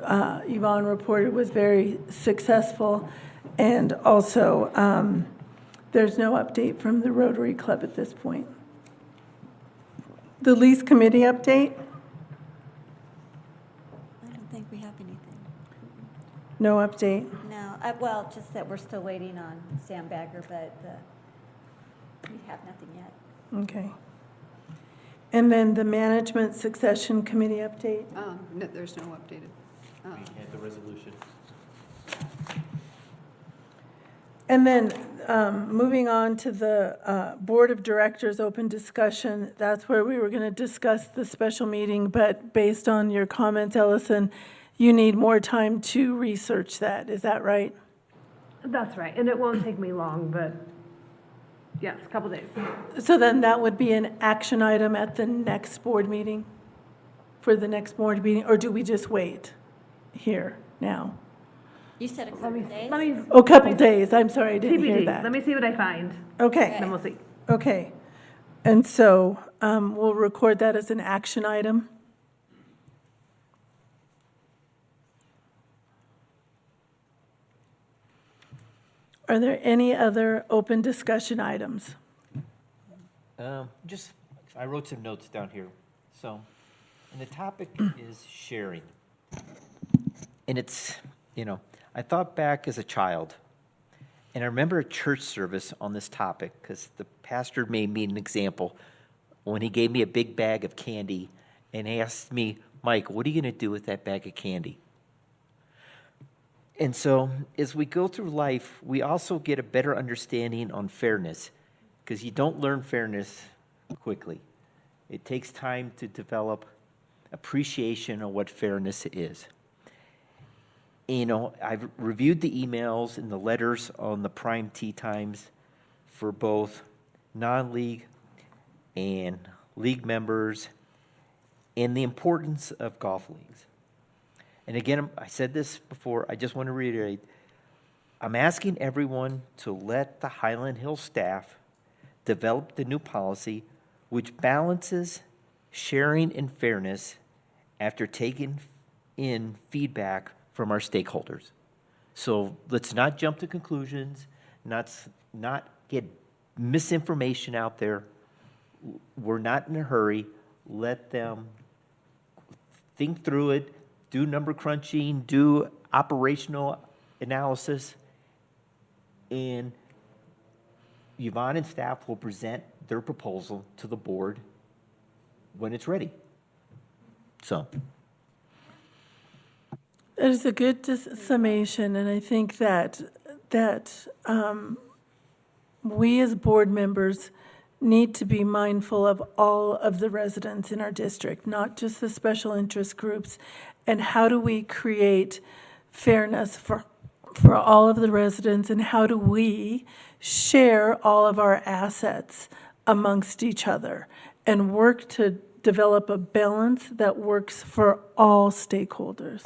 Yvonne reported, was very successful. And also, there's no update from the Rotary Club at this point. The lease committee update? I don't think we have anything. No update. No, well, just that we're still waiting on Sam Bagger, but we have nothing yet. Okay. And then the Management Succession Committee update? No, there's no updated. We had the resolution. And then moving on to the Board of Directors open discussion, that's where we were going to discuss the special meeting, but based on your comments, Ellison, you need more time to research that. Is that right? That's right, and it won't take me long, but yes, a couple days. So then that would be an action item at the next board meeting? For the next board meeting, or do we just wait here now? You said a couple days? Oh, couple days, I'm sorry, I didn't hear TBD. that. Let me see what I find. Okay. Then we'll see. Okay. And so we'll record that as an action item. Are there any other open discussion items? I wrote some notes down here. So, and the topic is sharing. And it's, I thought back as a child, and I remember a church service on this topic because the pastor made me an example when he gave me a big bag of candy and asked me, Mike, what are you going to do with that bag of candy? And so as we go through life, we also get a better understanding on fairness because you don't learn fairness quickly. It takes time to develop appreciation of what fairness is. I've reviewed the emails and the letters on the prime tee times for both non-league and league members and the importance of golf leagues. And again, I said this before, I just want to reiterate, I'm asking everyone to let the Hyland Hills staff develop the new policy which balances sharing and fairness after taking in feedback from our stakeholders. So let's not jump to conclusions, not get misinformation out there. We're not in a hurry. Let them think through it, do number crunching, do operational analysis, and Yvonne and staff will present their proposal to the board when it's ready. So. That is a good summation, and I think that we as board members need to be mindful of all of the residents in our district, not just the special interest groups, and how do we create fairness for all of the residents, and how do we share all of our assets amongst each other and work to develop a balance that works for all stakeholders.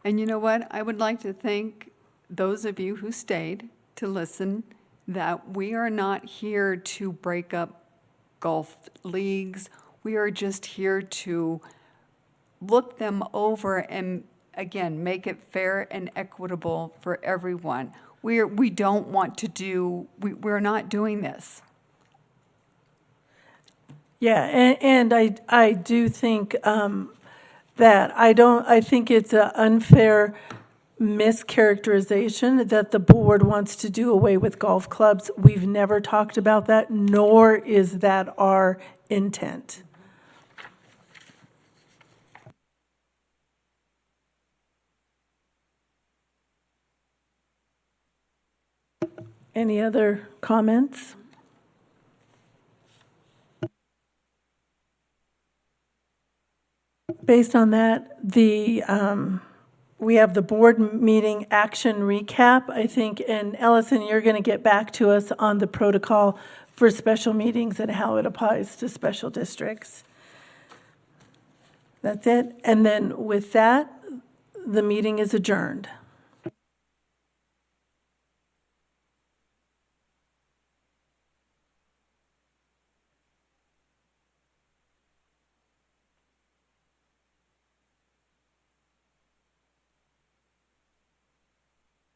And you know what? I would like to thank those of you who stayed to listen, that we are not here to break up golf leagues. We are just here to look them over and, again, make it fair and equitable for everyone. We don't want to do, we're not doing this. Yeah, and I do think that I think it's an unfair mischaracterization that the board wants to do away with golf clubs. We've never talked about that, nor is that our intent. Any other comments? Based on that, we have the board meeting action recap, I think, and Ellison, you're going to get back to us on the protocol for special meetings and how it applies to special districts. That's it. And then with that, the meeting is adjourned.